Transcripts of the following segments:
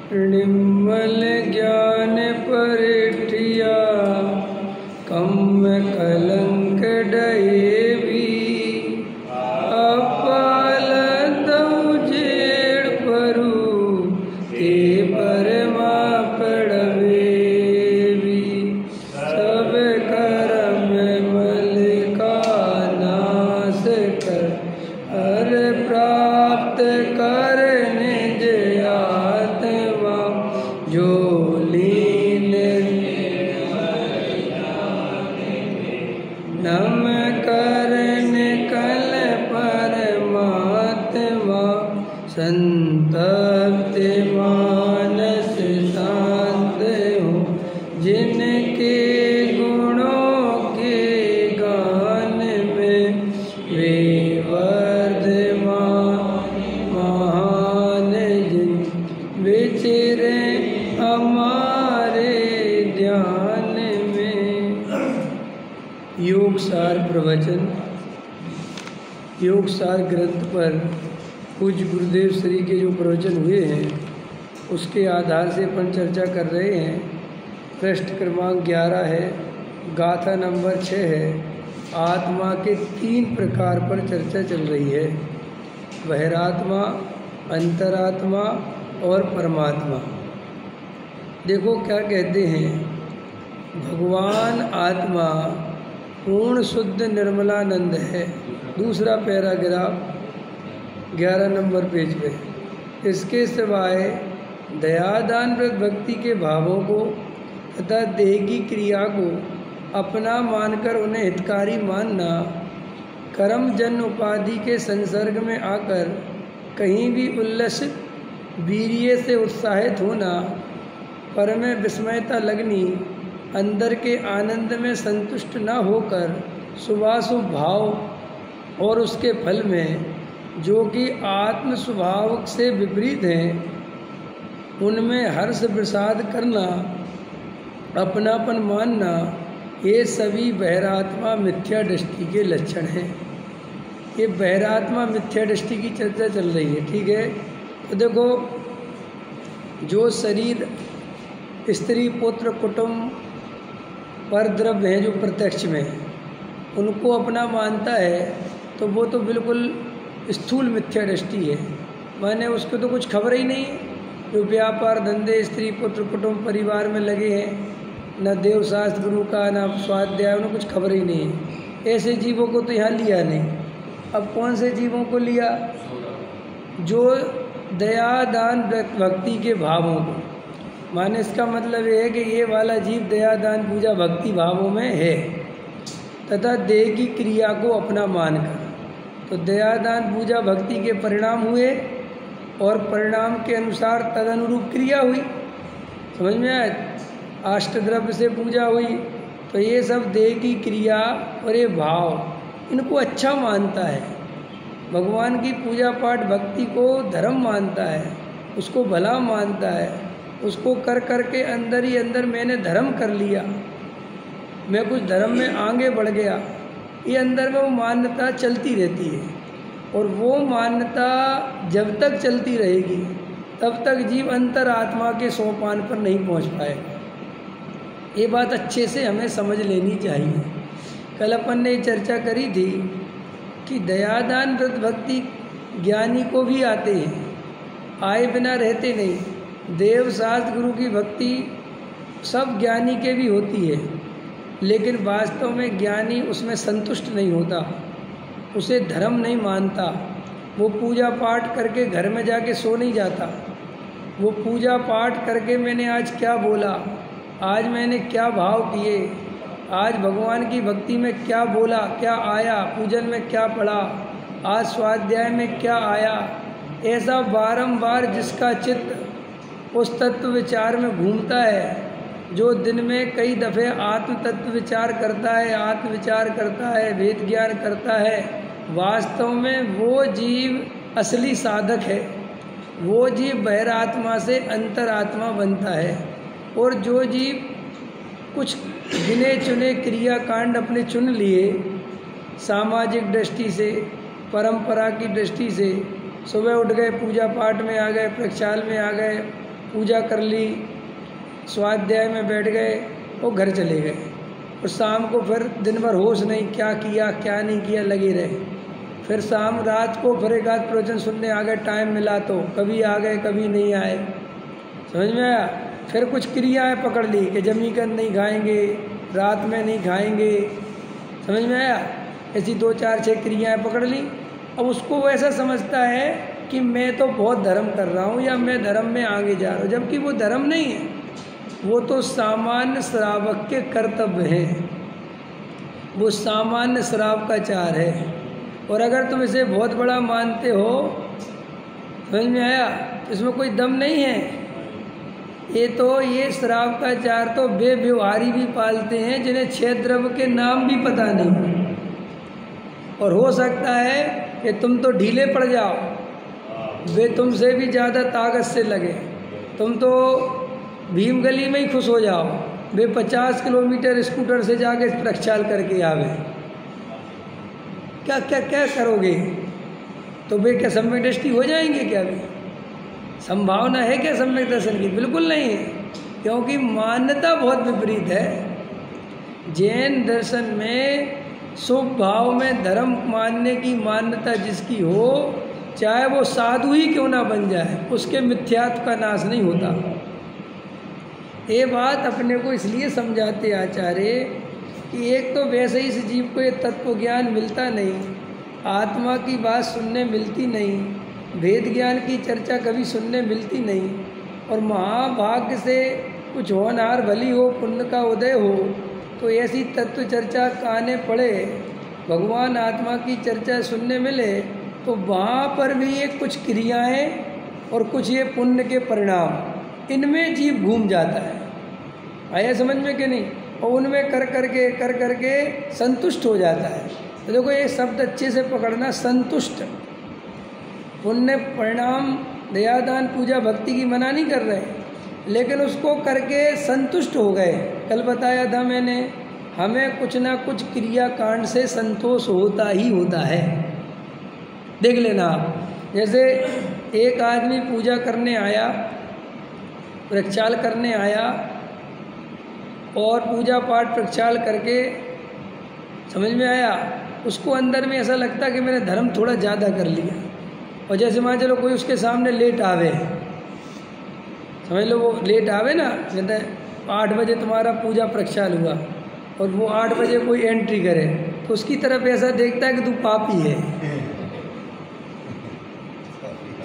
निर्मल ज्ञान परिठिया कम कलंक डहेवी अपाल जेड़ परू ते परमा पड़वेवी सब कर्म मल का नाश कर हर प्राप्त कर निज आत्मा जो लीन नम करन कल परमात्मा संतप्त मानस शांत हो जिनके गुणों के गान में वे वर्धमान महान जिन विचरे हमारे ध्यान में। योग सार प्रवचन योग सार ग्रंथ पर पूज्य गुरुदेव श्री के जो प्रवचन हुए हैं उसके आधार से अपन चर्चा कर रहे हैं। पृष्ठ क्रमांक 11 है, गाथा नंबर 6 है। आत्मा के 3 प्रकार पर चर्चा चल रही है, बहिरात्मा, अंतरात्मा और परमात्मा। देखो क्या कहते हैं, भगवान आत्मा पूर्ण शुद्ध निर्मलानंद है। दूसरा पैराग्राफ 11 नंबर पेज पे। इसके सिवाय दयादान भक्ति के भावों को तथा देह की क्रिया को अपना मानकर उन्हें हितकारी मानना, कर्म जन्य उपाधि के संसर्ग में आकर कहीं भी उल्लसित वीर्य से उत्साहित होना, पर में विस्मयता लगनी, अंदर के आनंद में संतुष्ट न होकर शुभाशुभ भाव और उसके फल में जो कि आत्म स्वभाव से विपरीत हैं उनमें हर्ष प्रसाद करना, अपनापन मानना, ये सभी बहिरात्मा मिथ्या दृष्टि के लक्षण हैं। ये बहिरात्मा मिथ्या दृष्टि की चर्चा चल रही है, ठीक है। तो देखो, जो शरीर स्त्री पुत्र कुटुंब पर द्रव्य हैं जो प्रत्यक्ष में है, उनको अपना मानता है तो वो तो बिल्कुल स्थूल मिथ्या दृष्टि है। माने उसको तो कुछ खबर ही नहीं है। जो व्यापार धंधे स्त्री पुत्र कुटुंब परिवार में लगे हैं, न देव शास्त्र गुरु का न स्वाध्याय, उन्हें कुछ खबर ही नहीं है। ऐसे जीवों को तो यहाँ लिया नहीं। अब कौन से जीवों को लिया? जो दया दान भक्ति के भावों को। माने इसका मतलब ये है कि ये वाला जीव दया दान पूजा भक्ति भावों में है तथा देह की क्रिया को अपना मानकर। तो दया दान पूजा भक्ति के परिणाम हुए और परिणाम के अनुसार तदनुरूप क्रिया हुई। समझ में आए? अष्टद्रव्य से पूजा हुई, तो ये सब देह की क्रिया और ये भाव इनको अच्छा मानता है। भगवान की पूजा पाठ भक्ति को धर्म मानता है, उसको भला मानता है, उसको कर कर के अंदर ही अंदर मैंने धर्म कर लिया, मैं कुछ धर्म में आगे बढ़ गया, ये अंदर में वो मान्यता चलती रहती है। और वो मान्यता जब तक चलती रहेगी तब तक जीव अंतरात्मा के सोपान पर नहीं पहुंच पाएगा। ये बात अच्छे से हमें समझ लेनी चाहिए। कल अपन ने चर्चा करी थी कि दयादान व्रत भक्ति ज्ञानी को भी आते हैं, आए बिना रहते नहीं। देव शास्त्र गुरु की भक्ति सब ज्ञानी के भी होती है, लेकिन वास्तव में ज्ञानी उसमें संतुष्ट नहीं होता, उसे धर्म नहीं मानता। वो पूजा पाठ करके घर में जाके सो नहीं जाता। वो पूजा पाठ करके मैंने आज क्या बोला, आज मैंने क्या भाव किए, आज भगवान की भक्ति में क्या बोला, क्या आया, पूजन में क्या पढ़ा, आज स्वाध्याय में क्या आया, ऐसा बारंबार जिसका चित्त उस तत्व विचार में घूमता है, जो दिन में कई दफ़े आत्म तत्व विचार करता है, आत्म विचार करता है, वेद ज्ञान करता है, वास्तव में वो जीव असली साधक है। वो जीव बहिरात्मा से अंतरात्मा बनता है। और जो जीव कुछ गिने चुने क्रियाकांड अपने चुन लिए, सामाजिक दृष्टि से, परंपरा की दृष्टि से, सुबह उठ गए, पूजा पाठ में आ गए, प्रक्षाल में आ गए, पूजा कर ली, स्वाध्याय में बैठ गए और घर चले गए, और शाम को फिर दिन भर होश नहीं, क्या किया क्या नहीं किया, लगे रहे। फिर शाम रात को फिर एक आध प्रवचन सुनने आ गए, टाइम मिला तो कभी आ गए, कभी नहीं आए, समझ में आया। फिर कुछ क्रियाएं पकड़ ली कि जमीकन नहीं खाएंगे, रात में नहीं खाएंगे, समझ में आया। ऐसी 2 4 6 क्रियाएं पकड़ ली। अब उसको वो ऐसा समझता है कि मैं तो बहुत धर्म कर रहा हूँ या मैं धर्म में आगे जा रहा हूँ, जबकि वो धर्म नहीं है, वो तो सामान्य श्रावक के कर्तव्य हैं, वो सामान्य श्राव का चार है। और अगर तुम इसे बहुत बड़ा मानते हो, समझ में आया, तो इसमें कोई दम नहीं है। ये श्राव का चार तो बेव्यवहारी भी पालते हैं, जिन्हें 6 द्रव्य के नाम भी पता नहीं, और हो सकता है कि तुम तो ढीले पड़ जाओ, वे तुमसे भी ज़्यादा ताकत से लगे, तुम तो भीम गली में ही खुश हो जाओ, वे 50 किलोमीटर स्कूटर से जाके प्रक्षाल करके आवे। क्या क्या क्या करोगे? तो वे क्या सम्यक दृष्टि हो जाएंगे? क्या भी संभावना है क्या सम्यक दर्शन की? बिल्कुल नहीं है, क्योंकि मान्यता बहुत विपरीत है। जैन दर्शन में शुभ भाव में धर्म मानने की मान्यता जिसकी हो, चाहे वो साधु ही क्यों ना बन जाए, उसके मिथ्यात्व का नाश नहीं होता। ये बात अपने को इसलिए समझाते आचार्य कि एक तो वैसे ही इस जीव को ये तत्व ज्ञान मिलता नहीं, आत्मा की बात सुनने मिलती नहीं, वेद ज्ञान की चर्चा कभी सुनने मिलती नहीं, और महाभाग्य से कुछ होनहार भली हो, पुण्य का उदय हो, तो ऐसी तत्व चर्चा काने पड़े, भगवान आत्मा की चर्चा सुनने मिले, तो वहाँ पर भी ये कुछ क्रियाएं और कुछ ये पुण्य के परिणाम, इनमें जीव घूम जाता है। आया समझ में कि नहीं? और उनमें कर करके संतुष्ट हो जाता है। तो देखो ये शब्द अच्छे से पकड़ना, संतुष्ट। पुण्य परिणाम, दयादान, पूजा, भक्ति की मना नहीं कर रहे, लेकिन उसको करके संतुष्ट हो गए। कल बताया था मैंने, हमें कुछ ना कुछ क्रियाकांड से संतोष होता ही होता है। देख लेना आप, जैसे एक आदमी पूजा करने आया, प्रक्षाल करने आया, और पूजा पाठ प्रक्षाल करके, समझ में आया, उसको अंदर में ऐसा लगता कि मैंने धर्म थोड़ा ज़्यादा कर लिया। और जैसे मान चलो कोई उसके सामने लेट आवे, समझ लो वो लेट आवे ना, कहते 8 बजे तुम्हारा पूजा प्रक्षाल हुआ, और वो 8 बजे कोई एंट्री करे, तो उसकी तरफ ऐसा देखता है कि तू पापी है,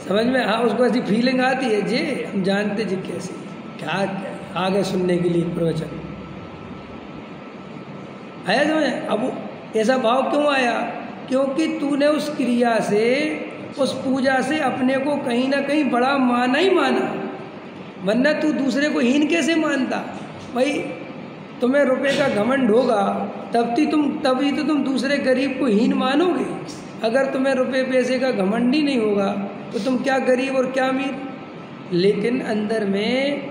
समझ में? हाँ, उसको ऐसी फीलिंग आती है। जी हम जानते जी कैसे क्या आगे सुनने के लिए प्रवचन आया तुम्हें। अब ऐसा भाव क्यों आया? क्योंकि तूने उस क्रिया से, उस पूजा से अपने को कहीं ना कहीं बड़ा माना ही माना, वरना तू दूसरे को हीन कैसे मानता? भाई तुम्हें रुपए का घमंड होगा तभी तो तुम दूसरे गरीब को हीन मानोगे। अगर तुम्हें रुपए पैसे का घमंड ही नहीं होगा तो तुम क्या गरीब और क्या अमीर। लेकिन अंदर में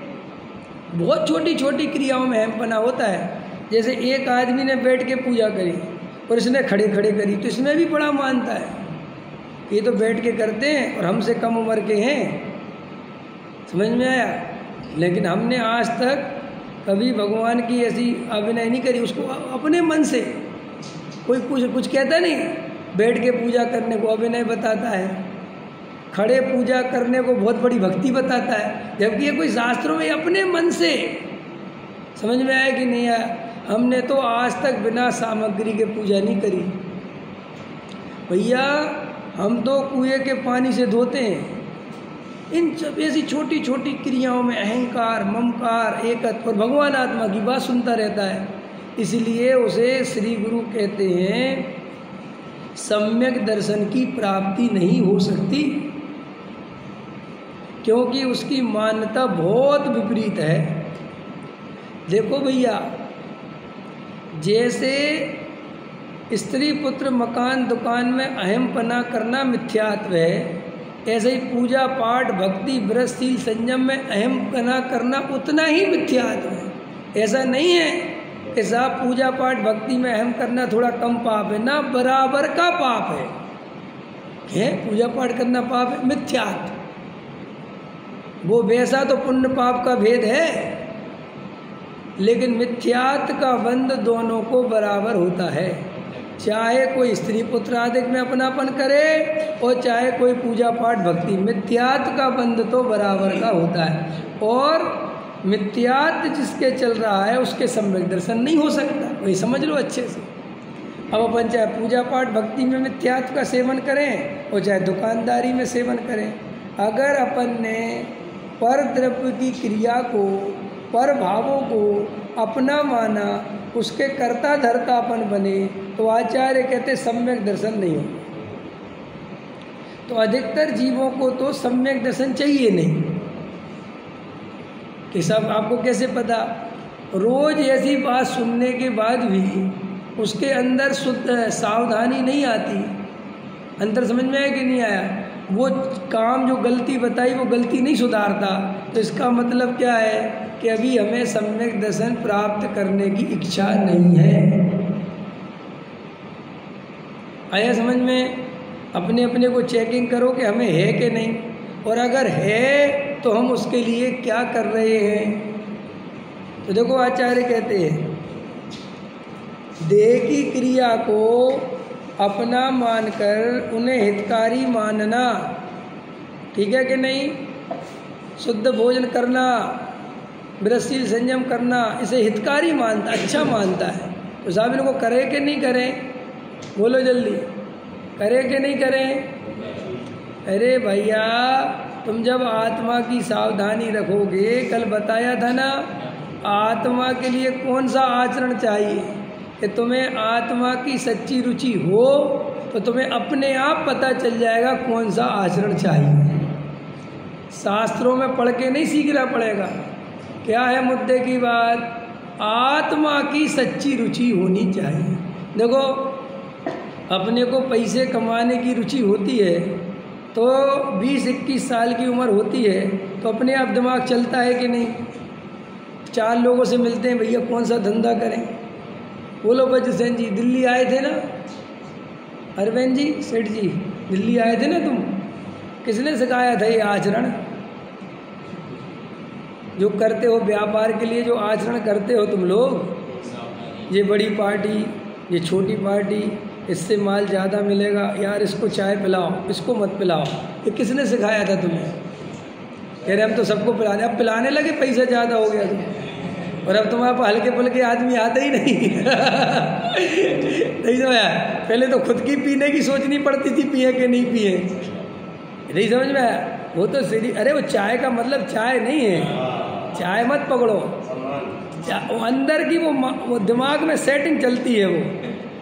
बहुत छोटी छोटी क्रियाओं में अहमपना होता है। जैसे एक आदमी ने बैठ के पूजा करी और इसने खड़े खड़े करी, तो इसमें भी बड़ा मानता है, ये तो बैठ के करते हैं और हमसे कम उम्र के हैं, समझ में आया। लेकिन हमने आज तक कभी भगवान की ऐसी अभिनय नहीं करी। उसको अपने मन से कोई कुछ कहता नहीं, बैठ के पूजा करने को अभिनय बताता है, खड़े पूजा करने को बहुत बड़ी भक्ति बताता है, जबकि ये कोई शास्त्रों में अपने मन से। समझ में आया कि नहीं आया? हमने तो आज तक बिना सामग्री के पूजा नहीं करी भैया, हम तो कुएं के पानी से धोते हैं। इन सब ऐसी छोटी छोटी क्रियाओं में अहंकार, ममकार, एकत्व और भगवान आत्मा की बात सुनता रहता है। इसलिए उसे श्री गुरु कहते हैं सम्यक दर्शन की प्राप्ति नहीं हो सकती। क्योंकि उसकी मान्यता बहुत विपरीत है। देखो भैया, जैसे स्त्री पुत्र मकान दुकान में अहमपना करना मिथ्यात्व है, ऐसे ही पूजा पाठ भक्ति व्रत शील संयम में अहमपना करना उतना ही मिथ्यात्व है। ऐसा नहीं है कि साहब पूजा पाठ भक्ति में अहम करना थोड़ा कम पाप है, ना, बराबर का पाप है। पूजा पाठ करना पाप है, मिथ्यात्व। वो वैसा तो पुण्य पाप का भेद है, लेकिन मिथ्यात्व का बंध दोनों को बराबर होता है। चाहे कोई स्त्री पुत्र आदि में अपनापन करे और चाहे कोई पूजा पाठ भक्ति, मिथ्यात्व का बंध तो बराबर का होता है। और मिथ्यात्व जिसके चल रहा है उसके सम्यक दर्शन नहीं हो सकता, वही समझ लो अच्छे से। अब अपन चाहे पूजा पाठ भक्ति में मिथ्यात्व का सेवन करें और चाहे दुकानदारी में सेवन करें, अगर अपन ने पर द्रव्य की क्रिया को, पर भावों को अपना माना, उसके कर्ता धर्तापन बने, तो आचार्य कहते सम्यक दर्शन नहीं हो। तो अधिकतर जीवों को तो सम्यक दर्शन चाहिए नहीं कि सब, आपको कैसे पता? रोज ऐसी बात सुनने के बाद भी उसके अंदर शुद्ध सावधानी नहीं आती। अंतर समझ में आया कि नहीं आया? वो काम जो गलती बताई वो गलती नहीं सुधारता, तो इसका मतलब क्या है कि अभी हमें सम्यक दर्शन प्राप्त करने की इच्छा नहीं है। आया समझ में? अपने अपने को चेकिंग करो कि हमें है कि नहीं, और अगर है तो हम उसके लिए क्या कर रहे हैं। तो देखो आचार्य कहते हैं, देह की क्रिया को अपना मानकर उन्हें हितकारी मानना, ठीक है कि नहीं? शुद्ध भोजन करना, व्रतशील संयम करना, इसे हितकारी मानता, अच्छा मानता है। तो साहब इनको करें कि नहीं करें? बोलो जल्दी, करें कि नहीं करें? अरे भैया, तुम जब आत्मा की सावधानी रखोगे, कल बताया था ना, आत्मा के लिए कौन सा आचरण चाहिए कि तुम्हें आत्मा की सच्ची रुचि हो, तो तुम्हें अपने आप पता चल जाएगा कौन सा आचरण चाहिए। शास्त्रों में पढ़ के नहीं सीखना पड़ेगा। क्या है मुद्दे की बात? आत्मा की सच्ची रुचि होनी चाहिए। देखो, अपने को पैसे कमाने की रुचि होती है तो 20-21 साल की उम्र होती है तो अपने आप दिमाग चलता है कि नहीं? 4 लोगों से मिलते हैं, भैया कौन सा धंधा करें? बोलो बच्चे सेन जी, दिल्ली आए थे ना? अरविंद जी, सेठ जी, दिल्ली आए थे ना तुम? किसने सिखाया था ये आचरण जो करते हो व्यापार के लिए, जो आचरण करते हो तुम लोग? ये बड़ी पार्टी, ये छोटी पार्टी, इससे माल ज़्यादा मिलेगा, यार इसको चाय पिलाओ, इसको मत पिलाओ, ये किसने सिखाया था तुम्हें? कह रहे हम तो सबको पिलाने, अब पिलाने लगे, पैसा ज़्यादा हो गया तुम, और अब तुम्हारे पास हल्के फुल्के आदमी आते ही नहीं। नहीं समझ? पहले तो खुद की पीने की सोचनी पड़ती थी, पिए कि नहीं पिए। नहीं समझ में आया? वो तो सीधी, अरे वो चाय का मतलब चाय नहीं है, चाय मत पकड़ो, वो अंदर की वो दिमाग में सेटिंग चलती है वो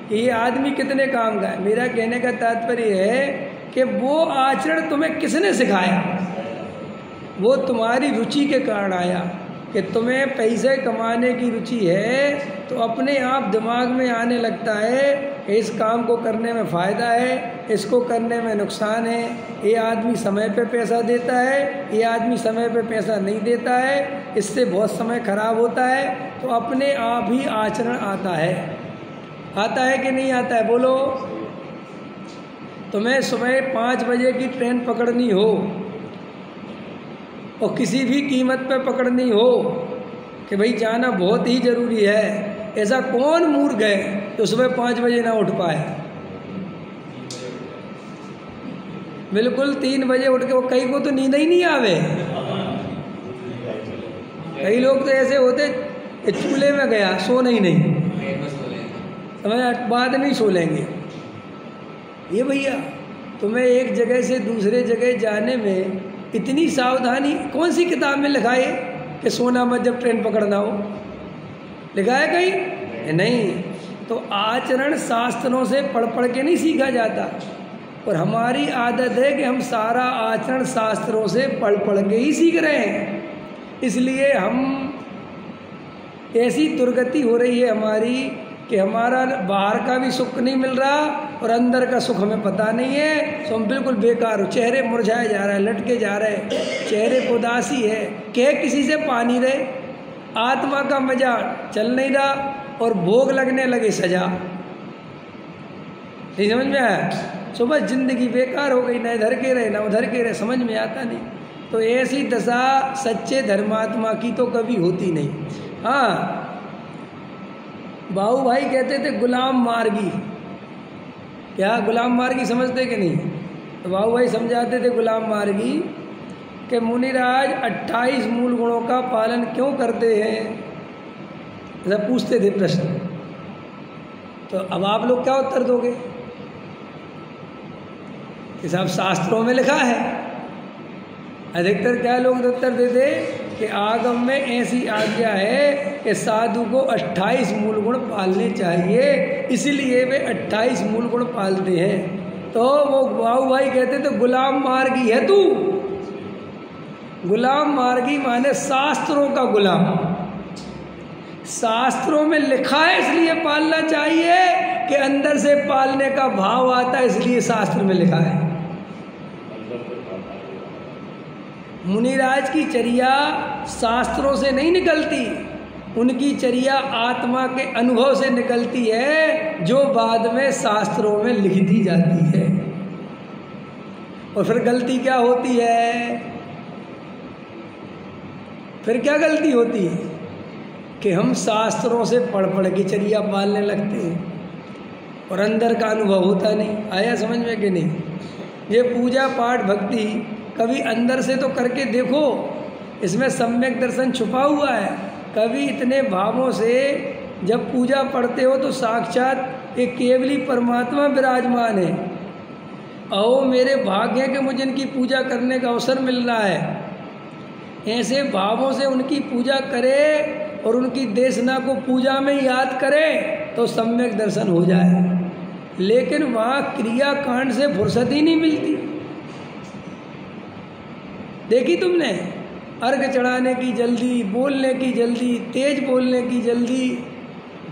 कि ये आदमी कितने काम का है। मेरा कहने का तात्पर्य है कि वो आचरण तुम्हें किसने सिखाया? वो तुम्हारी रुचि के कारण आया कि तुम्हें पैसे कमाने की रुचि है, तो अपने आप दिमाग में आने लगता है कि इस काम को करने में फ़ायदा है, इसको करने में नुकसान है, ये आदमी समय पे पैसा देता है, ये आदमी समय पे पैसा नहीं देता है, इससे बहुत समय खराब होता है। तो अपने आप ही आचरण आता है कि नहीं आता है? बोलो। तुम्हें सुबह 5 बजे की ट्रेन पकड़नी हो और किसी भी कीमत पे पकड़नी हो कि भाई जाना बहुत ही ज़रूरी है, ऐसा कौन मूर्ख है जो सुबह 5 बजे ना उठ पाए? बिल्कुल 3 बजे उठ के, वो कई को तो नींद ही नहीं आवे। कई लोग तो ऐसे होते चूल्हे में गया, सोना ही नहीं, समझ, बाद में ही सो लेंगे। ये भैया, तुम्हें एक जगह से दूसरे जगह जाने में इतनी सावधानी कौन सी किताब में लिखा है कि सोना मत जब ट्रेन पकड़ना हो? लिखा है कहीं? नहीं। तो आचरण शास्त्रों से पढ़ के नहीं सीखा जाता, और हमारी आदत है कि हम सारा आचरण शास्त्रों से पढ़ पढ़ के ही सीख रहे हैं। इसलिए हम ऐसी दुर्गति हो रही है हमारी कि हमारा बाहर का भी सुख नहीं मिल रहा और अंदर का सुख हमें पता नहीं है। तो हम बिल्कुल बेकार हो, चेहरे मुरझाए जा रहे हैं, लटके जा रहे हैं, चेहरे को उदासी है, कह किसी से पा नहीं रहे, आत्मा का मजा चल नहीं रहा और भोग लगने लगे सजा। नहीं समझ में आया? सुबह जिंदगी बेकार हो गई, ना इधर के रहे ना उधर के रहे, समझ में आता नहीं। तो ऐसी दशा सच्चे धर्मात्मा की तो कभी होती नहीं। हाँ, बाबू भाई कहते थे गुलाम मार्गी। क्या गुलाम मार्गी समझते कि नहीं? तो बाबू भाई समझाते थे गुलाम मार्गी कि मुनिराज 28 मूल गुणों का पालन क्यों करते हैं, ऐसा पूछते थे प्रश्न। तो अब आप लोग क्या उत्तर दोगे? कि साहब शास्त्रों में लिखा है। अधिकतर क्या लोग उत्तर देते कि आगम में ऐसी आज्ञा है कि साधु को 28 मूल गुण पालने चाहिए, इसलिए वे 28 मूल गुण पालते हैं। तो वो बाबू भाई कहते थे गुलाम मार्गी है तू। गुलाम मार्गी माने शास्त्रों का गुलाम। शास्त्रों में लिखा है इसलिए पालना चाहिए कि अंदर से पालने का भाव आता है, इसलिए शास्त्र में लिखा है। मुनिराज की चर्या शास्त्रों से नहीं निकलती, उनकी चर्या आत्मा के अनुभव से निकलती है, जो बाद में शास्त्रों में लिख दी जाती है। और फिर गलती क्या होती है? फिर क्या गलती होती है कि हम शास्त्रों से पढ़ पढ़ के चर्या पालने लगते हैं और अंदर का अनुभव होता नहीं। आया समझ में कि नहीं? ये पूजा पाठ भक्ति कभी अंदर से तो करके देखो, इसमें सम्यक दर्शन छुपा हुआ है। कभी इतने भावों से जब पूजा पढ़ते हो तो साक्षात एक केवली परमात्मा विराजमान है। आओ मेरे भाग्य है कि मुझे इनकी पूजा करने का अवसर मिल रहा है। ऐसे भावों से उनकी पूजा करे और उनकी देशना को पूजा में याद करे तो सम्यक दर्शन हो जाए। लेकिन वहाँ क्रिया कांड से फुर्सत ही नहीं मिलती। देखी तुमने? अर्घ चढ़ाने की जल्दी, बोलने की जल्दी, तेज बोलने की जल्दी,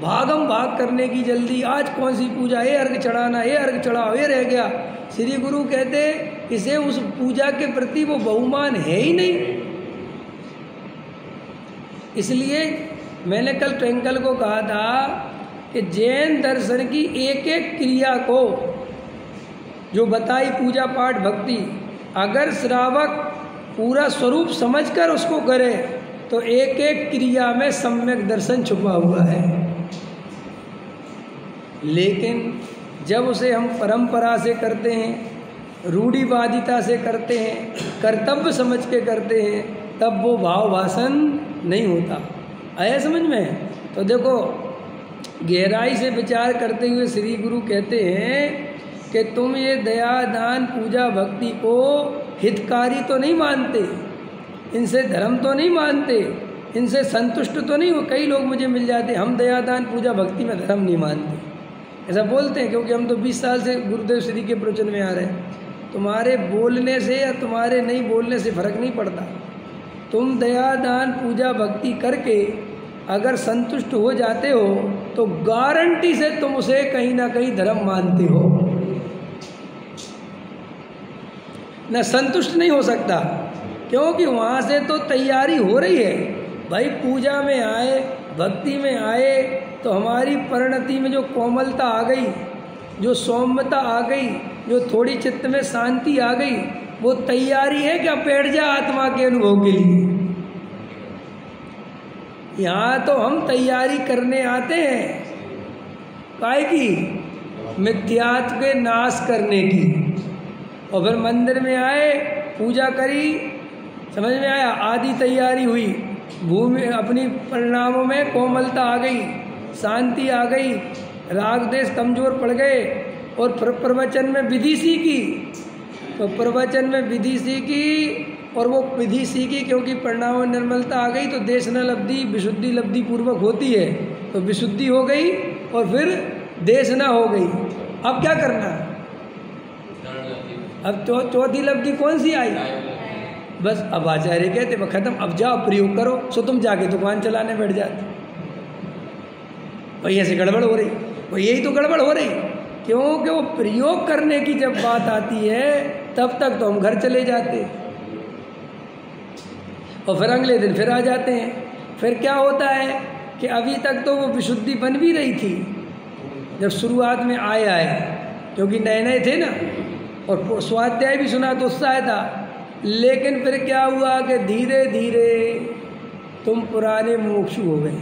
भागम भाग करने की जल्दी। आज कौन सी पूजा, ये अर्घ चढ़ाना, ये अर्घ चढ़ाओ, ये रह गया। श्री गुरु कहते इसे उस पूजा के प्रति वो बहुमान है ही नहीं। इसलिए मैंने कल ट्विंकल को कहा था कि जैन दर्शन की एक एक क्रिया को जो बताई पूजा पाठ भक्ति, अगर श्रावक पूरा स्वरूप समझकर उसको करे तो एक एक क्रिया में सम्यक दर्शन छुपा हुआ है। लेकिन जब उसे हम परंपरा से करते हैं, रूढ़िवादिता से करते हैं, कर्तव्य समझ के करते हैं, तब वो भाव भाषण नहीं होता। आया समझ में? तो देखो, गहराई से विचार करते हुए श्री गुरु कहते हैं कि तुम ये दया दान पूजा भक्ति को हितकारी तो नहीं मानते, इनसे धर्म तो नहीं मानते, इनसे संतुष्ट तो नहीं हो। कई लोग मुझे मिल जाते, हम दया दान पूजा भक्ति में धर्म नहीं मानते, ऐसा बोलते हैं। क्योंकि हम तो 20 साल से गुरुदेव श्री के प्रवचन में आ रहे हैं। तुम्हारे बोलने से या तुम्हारे नहीं बोलने से फर्क नहीं पड़ता। तुम दया दान पूजा भक्ति करके अगर संतुष्ट हो जाते हो तो गारंटी से तुम उसे कहीं ना कहीं धर्म मानते हो। न संतुष्ट नहीं हो सकता, क्योंकि वहाँ से तो तैयारी हो रही है। भाई पूजा में आए, भक्ति में आए तो हमारी परिणति में जो कोमलता आ गई, जो सौम्यता आ गई, जो थोड़ी चित्त में शांति आ गई, वो तैयारी है क्या बैठ जा आत्मा के अनुभव के लिए। यहाँ तो हम तैयारी करने आते हैं काय की, मिथ्यात्व के नाश करने की। और फिर मंदिर में आए, पूजा करी, समझ में आया, आदि तैयारी हुई, भूमि अपनी परिणामों में कोमलता आ गई, शांति आ गई, राग देश कमजोर पड़ गए। और प्रवचन में विधि सीखी, तो प्रवचन में विधि सीखी और वो विधि सीखी क्योंकि परिणाम में निर्मलता आ गई तो देशना लब्धि विशुद्धि लब्धि पूर्वक होती है, तो विशुद्धि हो गई और फिर देशना हो गई। अब क्या करना है? अब चौथी लब्धि कौन सी आई? बस अब आचार्य कहते वह खत्म, अब जाओ प्रयोग करो। सो तुम जाके दुकान चलाने बैठ जाते। और ऐसे गड़बड़ हो रही, और यही तो गड़बड़ हो रही, क्योंकि वो प्रयोग करने की जब बात आती है तब तक तो हम घर चले जाते और फिर अगले दिन फिर आ जाते हैं। फिर क्या होता है कि अभी तक तो वो विशुद्धि बन भी रही थी जब शुरुआत में आए, क्योंकि नए नए थे ना, और स्वाध्याय भी सुना तो उत्साह था। लेकिन फिर क्या हुआ कि धीरे धीरे तुम पुराने मुमुक्षु हो गए।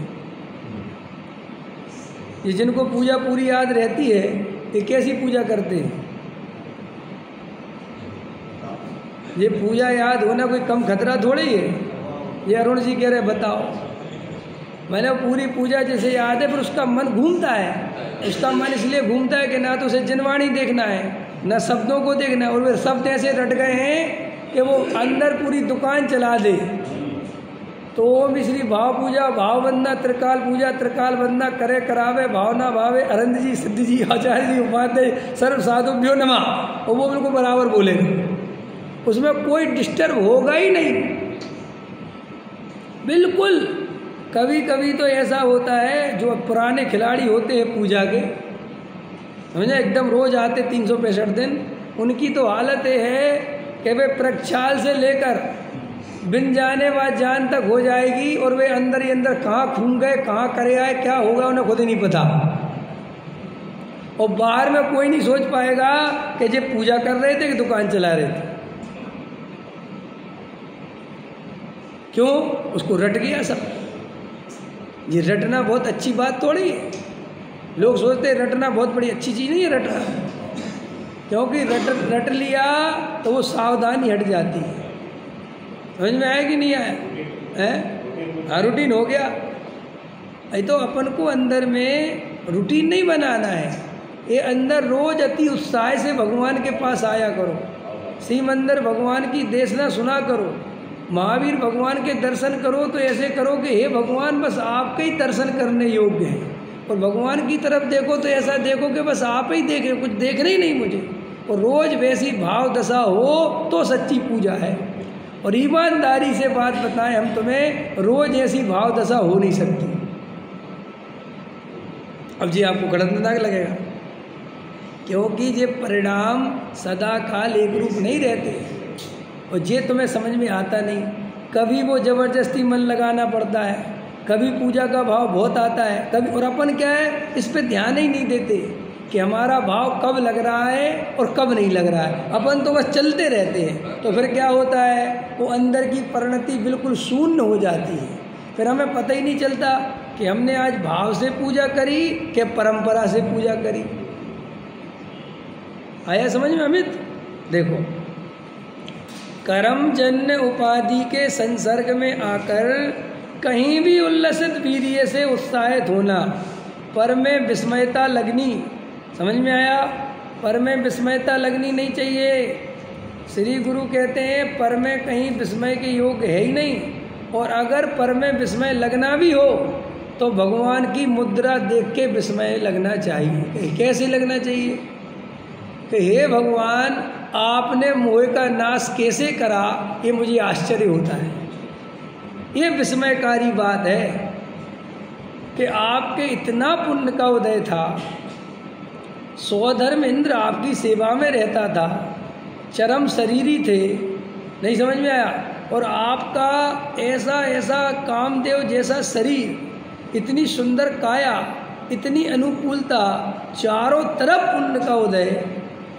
ये जिनको पूजा पूरी याद रहती है ये कैसी पूजा करते हैं? ये पूजा याद होना कोई कम खतरा थोड़ी है। ये अरुण जी कह रहे बताओ, मैंने पूरी पूजा जैसे याद है, पर उसका मन घूमता है। उसका मन इसलिए घूमता है कि ना तो उसे जिनवाणी देखना है, ना शब्दों को देखना है, और वे शब्द ऐसे रट गए हैं कि वो अंदर पूरी दुकान चला दे। तो ओम श्री भाव पूजा, भाव वंदना, त्रिकाल पूजा, त्रिकाल वंदना, करे करावे, भावना भावे, अरंद जी, सिद्ध जी, आचार्य जी, उपाध्याय, सर्व साधुभ्यो नमः, और वो बिल्कुल बराबर बोलेगा। उसमें कोई डिस्टर्ब होगा ही नहीं, बिल्कुल। कभी कभी तो ऐसा होता है जो पुराने खिलाड़ी होते हैं पूजा के, समझे, एकदम रोज आते 365 दिन, उनकी तो हालत ये है कि वे प्रक्षाल से लेकर बिन जाने बाद जान तक हो जाएगी, और वे अंदर ही अंदर कहाँ घूम गए, कहाँ करे आए, क्या होगा उन्हें खुद ही नहीं पता। और बाहर में कोई नहीं सोच पाएगा कि ये पूजा कर रहे थे कि दुकान चला रहे थे। क्यों? उसको रट गया सब। ये रटना बहुत अच्छी बात थोड़ी है। लोग सोचते हैं रटना बहुत बड़ी अच्छी चीज़ नहीं है रटना, क्योंकि रट लिया तो वो सावधानी हट जाती है। समझ में आया कि नहीं आया? है रूटीन हो गया। ये तो अपन को अंदर में रूटीन नहीं बनाना है, ये अंदर रोज अति उत्साह से भगवान के पास आया करो, शिव मंदिर भगवान की देशना सुना करो, महावीर भगवान के दर्शन करो। तो ऐसे करो कि हे भगवान बस आपके ही दर्शन करने योग्य है, और भगवान की तरफ देखो तो ऐसा देखो कि बस आप ही देखें, कुछ देखना ही नहीं मुझे। और रोज वैसी भाव दशा हो तो सच्ची पूजा है। और ईमानदारी से बात बताएं हम तुम्हें, रोज ऐसी भाव दशा हो नहीं सकती। अब जी आपको खड़कनाक लगेगा, क्योंकि ये परिणाम सदा काल एक रूप नहीं रहते, और ये तुम्हें समझ में आता नहीं। कभी वो जबरदस्ती मन लगाना पड़ता है, कभी पूजा का भाव बहुत आता है, कभी, और अपन क्या है इस पे ध्यान ही नहीं देते कि हमारा भाव कब लग रहा है और कब नहीं लग रहा है। अपन तो बस चलते रहते हैं। तो फिर क्या होता है, वो अंदर की परिणति बिल्कुल शून्य हो जाती है। फिर हमें पता ही नहीं चलता कि हमने आज भाव से पूजा करी कि परंपरा से पूजा करी। आया समझ में अमित? देखो, कर्मजन्य उपाधि के संसर्ग में आकर कहीं भी उल्लसित वीर्य से उत्साहित होना, पर में विस्मयता लगनी। समझ में आया? पर में विस्मयता लगनी नहीं चाहिए। श्री गुरु कहते हैं पर में कहीं विस्मय के योग है ही नहीं, और अगर पर में विस्मय लगना भी हो तो भगवान की मुद्रा देख के विस्मय लगना चाहिए। कैसे लगना चाहिए कि हे भगवान आपने मोह का नाश कैसे करा, ये मुझे आश्चर्य होता है। ये विस्मयकारी बात है कि आपके इतना पुण्य का उदय था, स्वधर्म इंद्र आपकी सेवा में रहता था, चरम शरीरी थे, नहीं समझ में आया, और आपका ऐसा ऐसा कामदेव जैसा शरीर, इतनी सुंदर काया, इतनी अनुकूलता, चारों तरफ पुण्य का उदय,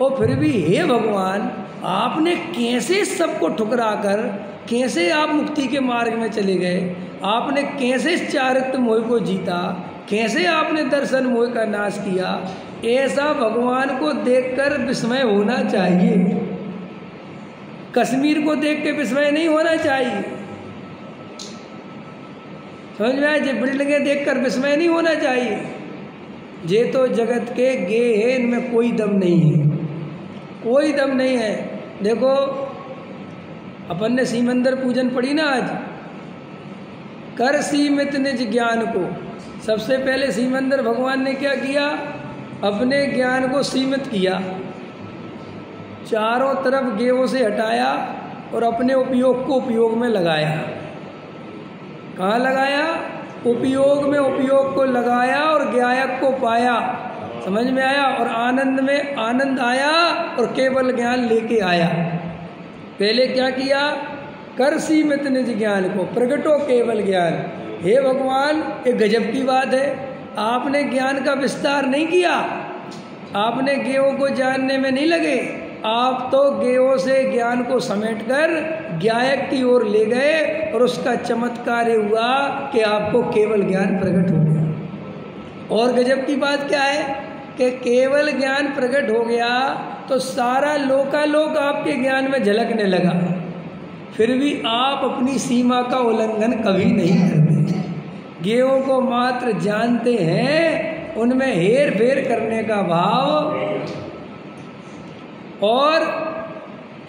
और फिर भी हे भगवान आपने कैसे सबको ठुकरा कर कैसे आप मुक्ति के मार्ग में चले गए, आपने कैसे चारित्र मोह को जीता, कैसे आपने दर्शन मोह का नाश किया। ऐसा भगवान को देखकर विस्मय होना चाहिए, कश्मीर को देख के विस्मय नहीं होना चाहिए। समझ में आया? ये बिल्डिंगें देखकर विस्मय नहीं होना चाहिए। ये तो जगत के गे है, इनमें कोई दम नहीं है, कोई दम नहीं है। देखो अपन ने सीमंदर पूजन पढ़ी ना आज, कर सीमित निज ज्ञान को। सबसे पहले सीमंदर भगवान ने क्या किया, अपने ज्ञान को सीमित किया। चारों तरफ गेवों से हटाया और अपने उपयोग को उपयोग में लगाया। कहाँ लगाया? उपयोग में उपयोग को लगाया और ज्ञायक को पाया। समझ में आया? और आनंद में आनंद आया और केवल ज्ञान लेके आया। पहले क्या किया? कर सीमित निज ज्ञान को प्रगटो केवल ज्ञान। हे भगवान, एक गजब की बात है, आपने ज्ञान का विस्तार नहीं किया, आपने गेवों को जानने में नहीं लगे, आप तो गेवों से ज्ञान को समेटकर ज्ञायक की ओर ले गए और उसका चमत्कार हुआ कि आपको केवल ज्ञान प्रकट हो गया। और गजब की बात क्या है कि केवल ज्ञान प्रकट हो गया तो सारा लोकालोक आपके ज्ञान में झलकने लगा, फिर भी आप अपनी सीमा का उल्लंघन कभी नहीं करते। गेवों को मात्र जानते हैं, उनमें हेर फेर करने का भाव। और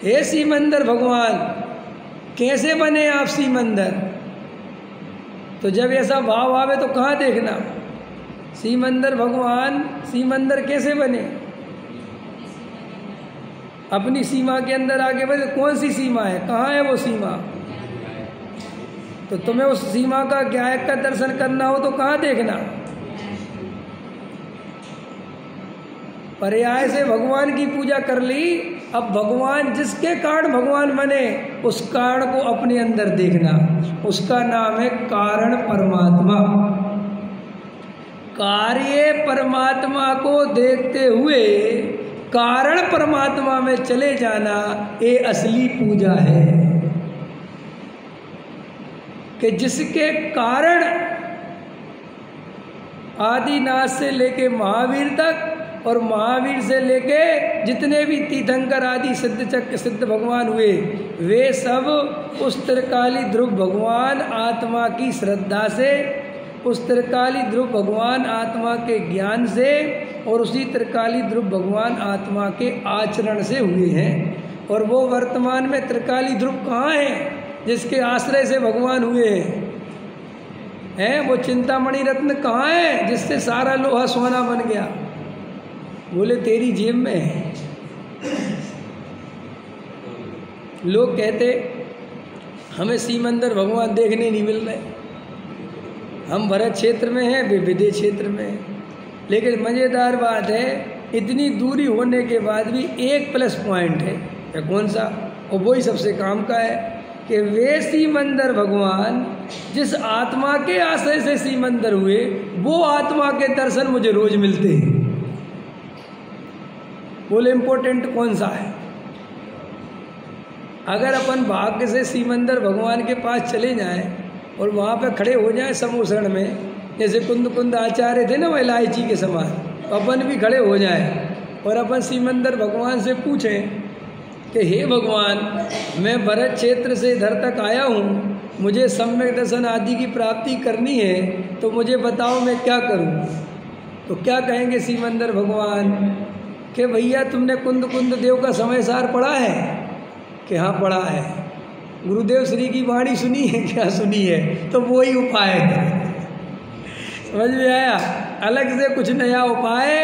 हे सीमंदर भगवान, कैसे बने आप सीमंदर? तो जब ऐसा भाव आवे तो कहाँ देखना? सीमंदर भगवान सीमंदर कैसे बने? अपनी सीमा के अंदर आगे बढ़े। कौन सी सीमा है? कहाँ है वो सीमा? तो तुम्हें उस सीमा का ज्ञायक का दर्शन करना हो तो कहाँ देखना? पर्याय से भगवान की पूजा कर ली, अब भगवान जिसके कारण भगवान बने उस कारण को अपने अंदर देखना। उसका नाम है कारण परमात्मा। कार्य परमात्मा को देखते हुए कारण परमात्मा में चले जाना, ये असली पूजा है। कि जिसके कारण आदिनाथ से लेके महावीर तक और महावीर से लेके जितने भी तीर्थंकर आदि सिद्ध भगवान हुए, वे सब उस त्रिकाली ध्रुव भगवान आत्मा की श्रद्धा से, उस त्रिकाली ध्रुव भगवान आत्मा के ज्ञान से और उसी त्रिकाली ध्रुव भगवान आत्मा के आचरण से हुए हैं। और वो वर्तमान में त्रिकाली ध्रुव कहाँ है? जिसके आश्रय से भगवान हुए हैं। वो चिंतामणि रत्न कहाँ है? जिससे सारा लोहा सोना बन गया। बोले तेरी जेब में है। लोग कहते हमें सीमंदर भगवान देखने नहीं मिल रहे, हम भरत क्षेत्र में हैं, वे विदेश क्षेत्र में हैं। लेकिन मज़ेदार बात है, इतनी दूरी होने के बाद भी एक प्लस पॉइंट है। या कौन सा? और वही सबसे काम का है कि वे सीमंदर भगवान जिस आत्मा के आश्रय से सीमंदर हुए, वो आत्मा के दर्शन मुझे रोज मिलते हैं। बोले इम्पोर्टेंट कौन सा है? अगर अपन भाग्य से सीमंदर भगवान के पास चले जाएं और वहाँ पे खड़े हो जाएं समूसरण में, जैसे कुंद आचार्य थे ना वो इलायची के समान, तो अपन भी खड़े हो जाएं और अपन सीमंदर भगवान से पूछें कि हे भगवान, मैं भरत क्षेत्र से इधर तक आया हूँ, मुझे सम्यक दर्शन आदि की प्राप्ति करनी है, तो मुझे बताओ मैं क्या करूँ? तो क्या कहेंगे सीमंदर भगवान कि भैया तुमने कुंद देव का समय सार पढ़ा है? कि हाँ पढ़ा है। गुरुदेव श्री की वाणी सुनी है? क्या सुनी है? तो वही उपाय है। समझ में आया? अलग से कुछ नया उपाय।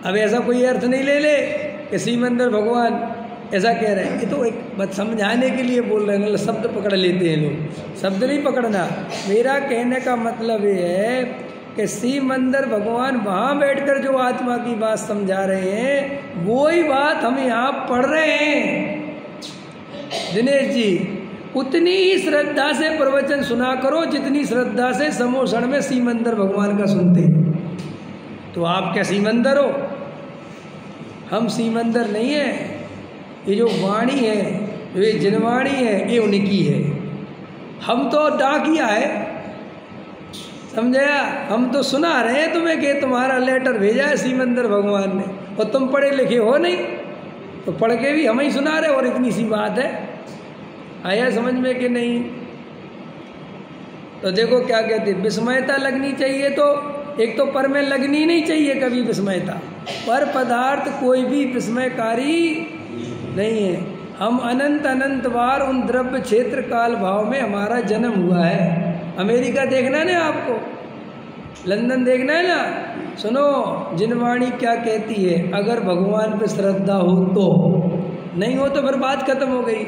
अब ऐसा कोई अर्थ नहीं ले कि सीमंदर भगवान ऐसा कह रहे हैं। ये तो एक बात समझाने के लिए बोल रहे हैं ना, शब्द पकड़ लेते हैं लोग। शब्द नहीं पकड़ना। मेरा कहने का मतलब ये है कि सीमंदर भगवान वहाँ बैठकर जो आत्मा की बात समझा रहे हैं, वो ही बात हम यहाँ पढ़ रहे हैं। दिनेश जी, उतनी ही श्रद्धा से प्रवचन सुना करो जितनी श्रद्धा से समोषण में सीमंदर भगवान का सुनते। तो आप क्या सीमंदर हो? हम सीमंदर नहीं है। ये जो वाणी है, ये जनवाणी है, ये उनकी है। हम तो डाकिया है, समझाया? हम तो सुना रहे हैं तुम्हें कि तुम्हारा लेटर भेजा है सीमंदर भगवान ने, और तुम पढ़े लिखे हो नहीं, तो पढ़ के भी हम ही सुना रहे। और इतनी सी बात है। आया समझ में कि नहीं? तो देखो क्या कहते, विस्मयता लगनी चाहिए। तो एक तो पर में लगनी नहीं चाहिए कभी विस्मयता। पर पदार्थ कोई भी विस्मयकारी नहीं है। हम अनंत बार उन द्रव्य क्षेत्र काल भाव में हमारा जन्म हुआ है। अमेरिका देखना है ना आपको, लंदन देखना है ना, सुनो, जिनवाणी क्या कहती है, अगर भगवान पे श्रद्धा हो तो, नहीं हो तो फिर बात खत्म हो गई।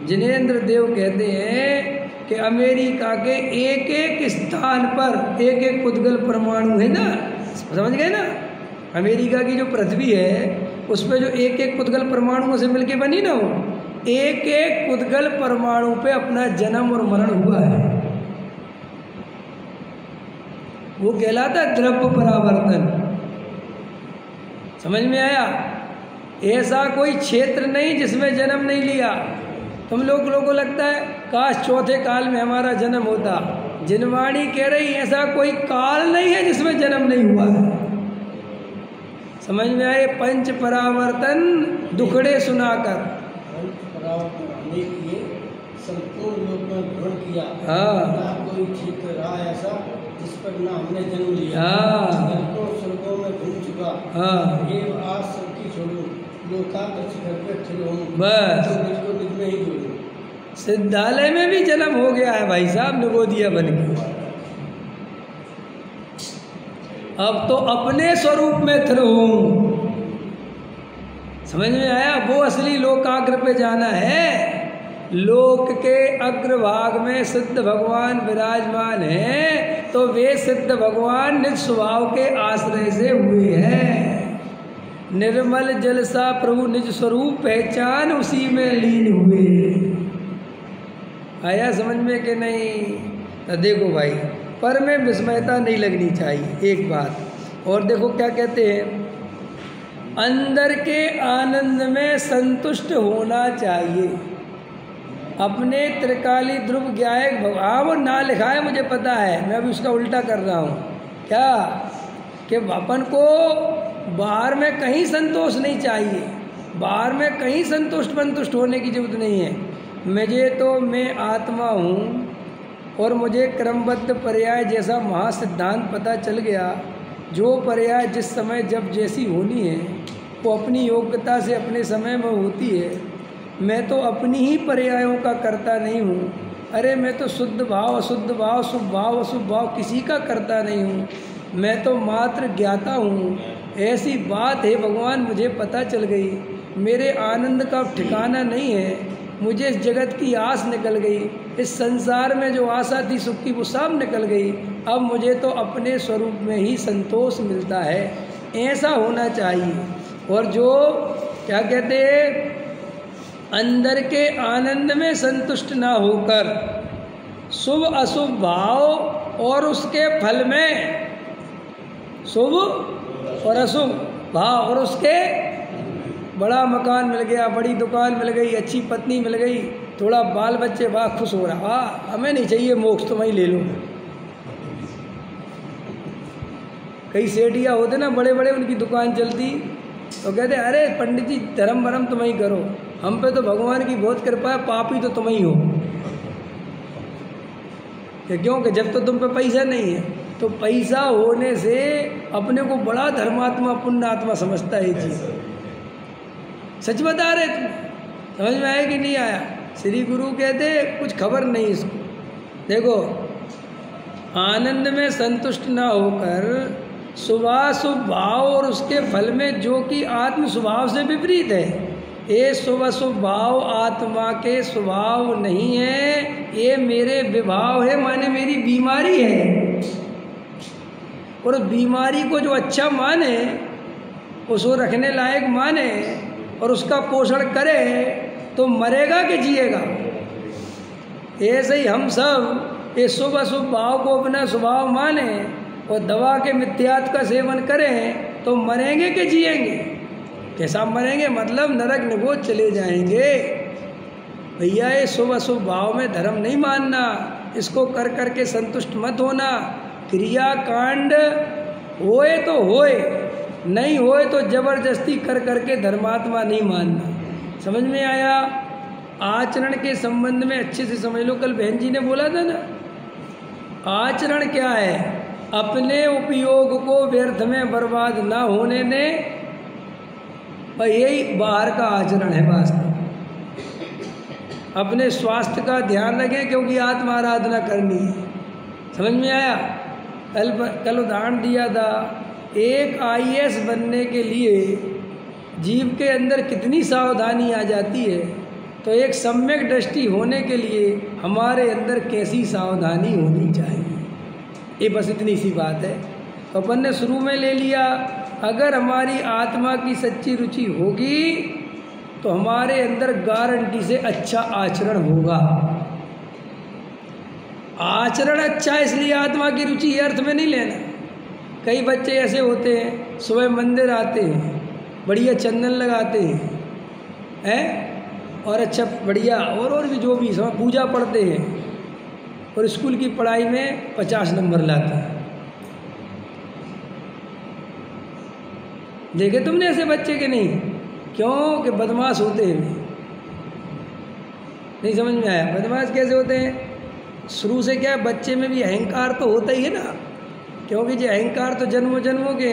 जिनेंद्र देव कहते हैं कि अमेरिका के एक एक स्थान पर एक एक पुद्गल परमाणु है ना, समझ गए ना। अमेरिका की जो पृथ्वी है उस पर जो एक एक पुद्गल परमाणुओं से मिलके बनी ना, वो एक एक पुद्गल परमाणु पे अपना जन्म और मरण हुआ है। वो कहलाता द्रव्य परावर्तन। समझ में आया? ऐसा कोई क्षेत्र नहीं जिसमें जन्म नहीं लिया। तुम लोगों को लगता है काश चौथे काल में हमारा जन्म होता। जिनवाणी कह रही ऐसा कोई काल नहीं है जिसमें जन्म नहीं हुआ है। समझ में आए? पंच परावर्तन दुखड़े सुनाकर संपूर्ण लोक में भ्रमण किया। हाँ, कोई क्षेत्र रहा ऐसा जिस पर ना हमने जन्म लिया। हाँ, स्वर्गों में घूम चुका। हाँ, आज सबकी छोड़ू, लोकादर्श करके ठहरे हूँ, बस तो निज में ही जोड़ू। सिद्धालय में भी जन्म हो गया है भाई साहब, नवोदिया बन गया। अब तो अपने स्वरूप में थिर हूँ। समझ में आया? वो असली लोकाग्र पे जाना है। लोक के अग्रभाग में सिद्ध भगवान विराजमान हैं, तो वे सिद्ध भगवान निज स्वभाव के आश्रय से हुए हैं। निर्मल जल सा प्रभु निज स्वरूप पहचान उसी में लीन हुए। आया समझ में कि नहीं? तो देखो भाई, पर में विस्मयता नहीं लगनी चाहिए। एक बात और देखो क्या कहते हैं, अंदर के आनंद में संतुष्ट होना चाहिए। अपने त्रिकाली ध्रुव ज्ञायक भगवान, वो ना लिखा है मुझे पता है, मैं अभी उसका उल्टा कर रहा हूँ। क्या कि अपन को बाहर में कहीं संतोष नहीं चाहिए, बाहर में कहीं संतुष्ट होने की जरूरत नहीं है। मुझे तो मैं आत्मा हूँ और मुझे क्रमबद्ध पर्याय जैसा महासिद्धांत पता चल गया। जो पर्याय जिस समय जब जैसी होनी है वो अपनी योग्यता से अपने समय में होती है। मैं तो अपनी ही पर्यायों का करता नहीं हूँ। अरे मैं तो शुद्ध भाव, अशुद्ध भाव, शुभ भाव, अशुभ भाव किसी का करता नहीं हूँ। मैं तो मात्र ज्ञाता हूँ। ऐसी बात है भगवान, मुझे पता चल गई। मेरे आनंद का ठिकाना नहीं है। मुझे इस जगत की आस निकल गई। इस संसार में जो आशा थी सुख की वो सब निकल गई। अब मुझे तो अपने स्वरूप में ही संतोष मिलता है। ऐसा होना चाहिए। और जो क्या कहते हैं, अंदर के आनंद में संतुष्ट ना होकर शुभ अशुभ भाव और उसके फल में, शुभ और अशुभ भाव और उसके, बड़ा मकान मिल गया, बड़ी दुकान मिल गई, अच्छी पत्नी मिल गई, थोड़ा बाल बच्चे, वाह खुश हो रहा, वाह हमें नहीं चाहिए मोक्ष, तुम ही ले लो। कई सेठिया होते ना बड़े बड़े, उनकी दुकान चलती तो कहते अरे पंडित जी धर्म वरम तुम ही करो, हम पे तो भगवान की बहुत कृपा है, पापी तो तुम ही हो। क्योंकि जब तो तुम पे पैसा नहीं है, तो पैसा होने से अपने को बड़ा धर्मात्मा पुण्यात्मा समझता है। ये चीज़ सच बता रहे तुम, समझ में आया कि नहीं आया? श्री गुरु कहते कुछ खबर नहीं इसको। देखो, आनंद में संतुष्ट ना होकर शुभाशुभ भाव और उसके फल में जो कि आत्म स्वभाव से विपरीत है, ये शुभ अशुभ भाव आत्मा के स्वभाव नहीं है, ये मेरे विभाव है, माने मेरी बीमारी है। और बीमारी को जो अच्छा माने, उसको रखने लायक माने और उसका पोषण करे तो मरेगा कि जिएगा। ऐसे ही हम सब ये शुभ अशुभ भाव को अपना स्वभाव माने और दवा के मिथ्यात्व का सेवन करें तो मरेंगे कि जिएंगे? कैसा मरेंगे? मतलब नरक निगोद चले जाएंगे। भैया ये शुभ अशुभ भाव में धर्म नहीं मानना, इसको कर करके संतुष्ट मत होना। क्रिया कांड होए तो होए, नहीं होए तो जबरदस्ती कर करके धर्मात्मा नहीं मानना। समझ में आया? आचरण के संबंध में अच्छे से समझ लो। कल बहन जी ने बोला था ना, आचरण क्या है? अपने उपयोग को व्यर्थ में बर्बाद ना होने दें, और यही बाहर का आचरण है वास्तव। अपने स्वास्थ्य का ध्यान रखें क्योंकि आत्मा आराधना करनी है। समझ में आया? कल उदाहरण दिया था एक IAS बनने के लिए जीव के अंदर कितनी सावधानी आ जाती है, तो एक सम्यक दृष्टि होने के लिए हमारे अंदर कैसी सावधानी होनी चाहिए। ये बस इतनी सी बात है। तो अपन ने शुरू में ले लिया, अगर हमारी आत्मा की सच्ची रुचि होगी तो हमारे अंदर गारंटी से अच्छा आचरण होगा। आचरण अच्छा इसलिए आत्मा की रुचि अर्थ में नहीं लेना। कई बच्चे ऐसे होते हैं, सुबह मंदिर आते हैं, बढ़िया चंदन लगाते हैं और अच्छा बढ़िया और भी जो भी सब पूजा पढ़ते हैं और स्कूल की पढ़ाई में 50 नंबर लाते हैं। देखे तुमने ऐसे बच्चे के नहीं? क्यों कि बदमाश होते हैं। नहीं समझ में आया? बदमाश कैसे होते हैं? शुरू से क्या बच्चे में भी अहंकार तो होता ही है ना, क्योंकि जो अहंकार तो जन्मों जन्मों के।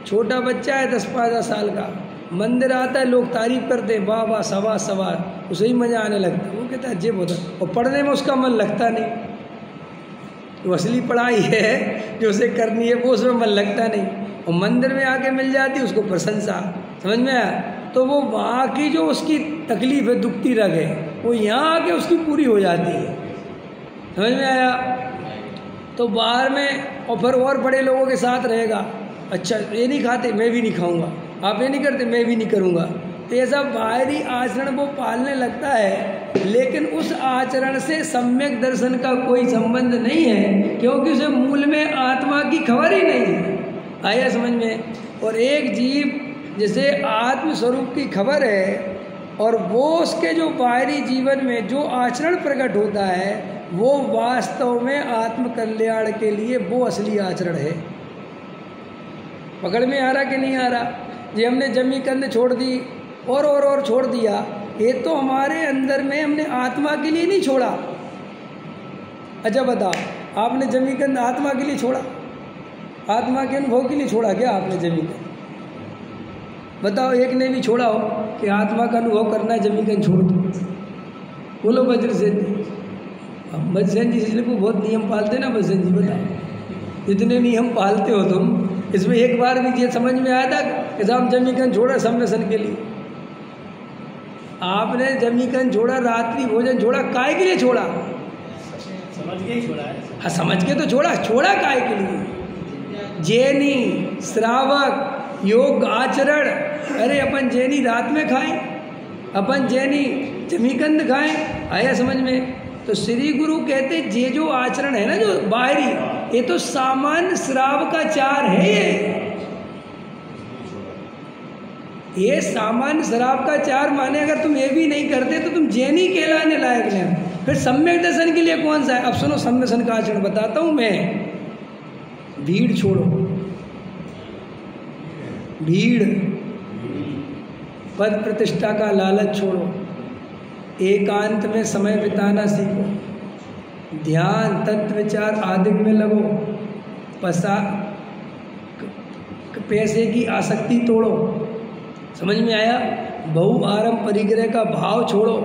छोटा बच्चा है 10-15 साल का, मंदिर आता है, लोग तारीफ करते हैं, वाह वाह सवा सवा, उसे ही मज़ा आने लगता है। वो कहता है अजय होता, और पढ़ने में उसका मन लगता नहीं। तो असली पढ़ाई है जो उसे करनी है वो उसमें मन लगता नहीं, और मंदिर में आके मिल जाती उसको प्रशंसा। समझ में आया? तो वो वहाँ की जो उसकी तकलीफ है, दुखती रग है, वो यहाँ आके उसकी पूरी हो जाती है। समझ में आया? तो बाहर में और फिर और बड़े लोगों के साथ रहेगा, अच्छा ये नहीं खाते मैं भी नहीं खाऊंगा, आप ये नहीं करते मैं भी नहीं करूंगा। तो ऐसा बाहरी आचरण वो पालने लगता है, लेकिन उस आचरण से सम्यक दर्शन का कोई संबंध नहीं है, क्योंकि उसे मूल में आत्मा की खबर ही नहीं है। आया समझ में? और एक जीव जैसे आत्म स्वरूप की खबर है, और वो उसके जो बाहरी जीवन में जो आचरण प्रकट होता है वो वास्तव में आत्म कल्याण के लिए वो असली आचरण है। पकड़ में आ रहा कि नहीं आ रहा? ये हमने जमी कंध छोड़ दी और छोड़ दिया, ये तो हमारे अंदर में हमने आत्मा के लिए नहीं छोड़ा। अच्छा बताओ, आपने जमी कंध आत्मा के लिए छोड़ा? आत्मा के अनुभव के लिए छोड़ा क्या आपने जमी कंध? बताओ एक ने भी छोड़ा हो कि आत्मा का अनुभव करना है जमी कंध छोड़ दो? बोलो वज्रसेन जी। अब वज्रसेन जी इसलिए को बहुत नियम पालते ना वज्रसेन जी, बताओ जितने नियम पालते हो तुम, इसमें एक बार भी ये समझ में आया था कि साहब जमीकन छोड़ा सम्मेसन के लिए? आपने जमीकन छोड़ा, रात्रि भोजन छोड़ा, काय के लिए छोड़ा? समझ के ही छोड़ा है। हाँ समझ के तो छोड़ा, छोड़ा काय के लिए? जैनी श्रावक योग आचरण, अरे अपन जैनी रात में खाएं, अपन जैनी जमीकंद खाएं, आया समझ में? तो श्री गुरु कहते ये जो आचरण है ना जो बाहरी, ये तो सामान्य श्राव का चार है। ये सामान्य श्राव का चार माने अगर तुम ये भी नहीं करते तो तुम जैनी कहलाने लायक नहीं। फिर सम्यक दर्शन के लिए कौन सा है? अब सुनो सम्यक दर्शन का आचरण बताता हूं मैं। भीड़ छोड़ो, भीड़, पद प्रतिष्ठा का लालच छोड़ो, एकांत में समय बिताना सीखो, ध्यान तत्व विचार आदि में लगो, पैसे की आसक्ति तोड़ो। समझ में आया? बहु आरंभ परिग्रह का भाव छोड़ो,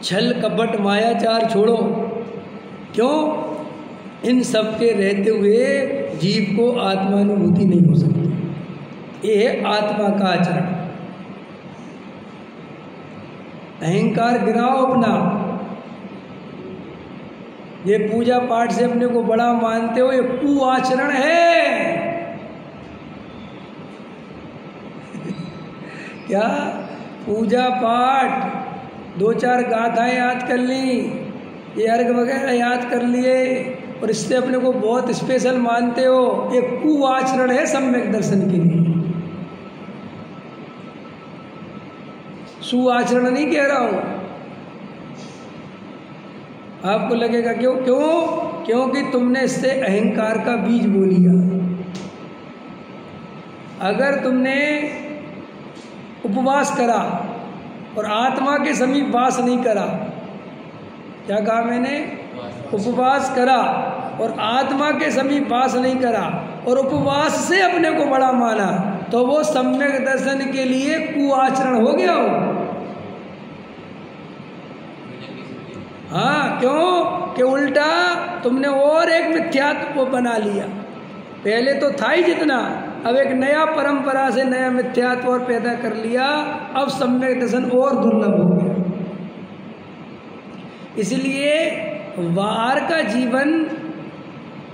छल कपट मायाचार छोड़ो। क्यों? इन सब के रहते हुए जीव को आत्मानुभूति नहीं हो सकती। ये है आत्मा का आचरण। अहंकार गिराओ अपना। ये पूजा पाठ से अपने को बड़ा मानते हो, ये कुआचरण है। क्या पूजा पाठ 2-4 गाथाएं याद कर ली, ये अर्घ वगैरह याद कर लिए और इससे अपने को बहुत स्पेशल मानते हो, ये कुआचरण है सम्यक दर्शन के लिए। सुआचरण नहीं कह रहा हूं। आपको लगेगा क्यों? क्योंकि तुमने इससे अहंकार का बीज बो लिया। अगर तुमने उपवास करा और आत्मा के समीप वास नहीं करा, क्या कहा मैंने? उपवास करा और आत्मा के समीप वास नहीं करा और उपवास से अपने को बड़ा माना, तो वो सम्यक दर्शन के लिए कुआचरण हो गया हो। हाँ, क्यों? कि उल्टा तुमने और एक मिथ्यात्व बना लिया। पहले तो था ही जितना, अब एक नया परंपरा से नया मिथ्यात्व और पैदा कर लिया, अब सम्यक दर्शन और दुर्लभ हो गया। इसलिए बाहर का जीवन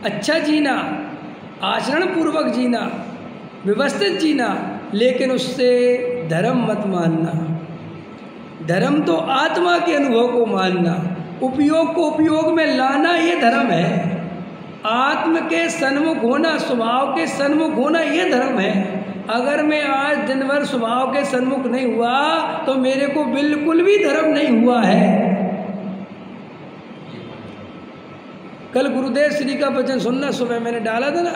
अच्छा जीना, आचरण पूर्वक जीना, व्यवस्थित जीना, लेकिन उससे धर्म मत मानना। धर्म तो आत्मा के अनुभव को मानना, उपयोग को उपयोग में लाना, ये धर्म है। आत्म के सन्मुख होना, स्वभाव के सन्मुख होना, ये धर्म है। अगर मैं आज दिन भर स्वभाव के सन्मुख नहीं हुआ तो मेरे को बिल्कुल भी धर्म नहीं हुआ है। कल गुरुदेव श्री का वचन सुनना, सुबह मैंने डाला था ना,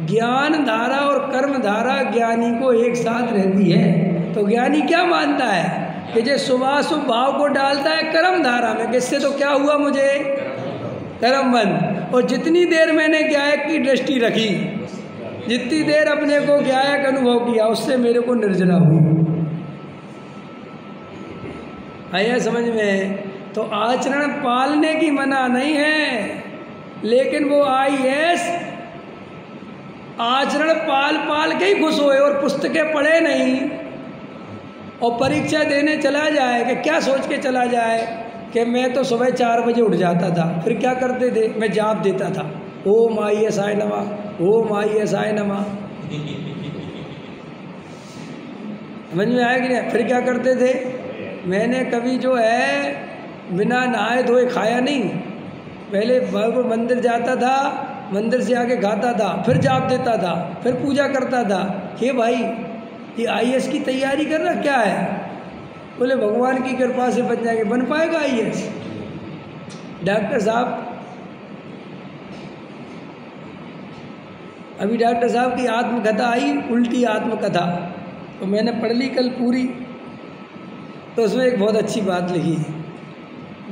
ज्ञान धारा और कर्म धारा ज्ञानी को एक साथ रहती है। तो ज्ञानी क्या मानता है कि जो शुभाशुभ भाव को डालता है कर्म धारा में, किससे तो क्या हुआ, मुझे कर्म बंद। और जितनी देर मैंने ज्ञायक की दृष्टि रखी, जितनी देर अपने को ज्ञायक अनुभव किया, उससे मेरे को निर्जरा हुई। आया समझ में? तो आचरण पालने की मना नहीं है, लेकिन वो IAS आचरण पाल पाल के ही खुश होए और पुस्तकें पढ़े नहीं और परीक्षा देने चला जाए कि क्या सोच के चला जाए कि मैं तो सुबह 4 बजे उठ जाता था। फिर क्या करते थे, मैं जाप देता था, ओम IASाय नमः, ओम IASाय नमः। समझ में आया कि नहीं? फिर क्या करते थे, मैंने कभी जो है बिना नहाए धोए खाया नहीं। पहले भगवान मंदिर जाता था, मंदिर से आके खाता था, फिर जाप देता था, फिर पूजा करता था। हे भाई, ये IAS की तैयारी कर रहा क्या है? बोले भगवान की कृपा से बन जाएंगे। बन पाएगा IAS? डॉक्टर साहब, अभी डॉक्टर साहब की आत्मकथा आई, उल्टी आत्मकथा, तो मैंने पढ़ ली कल पूरी। तो उसमें एक बहुत अच्छी बात लिखी।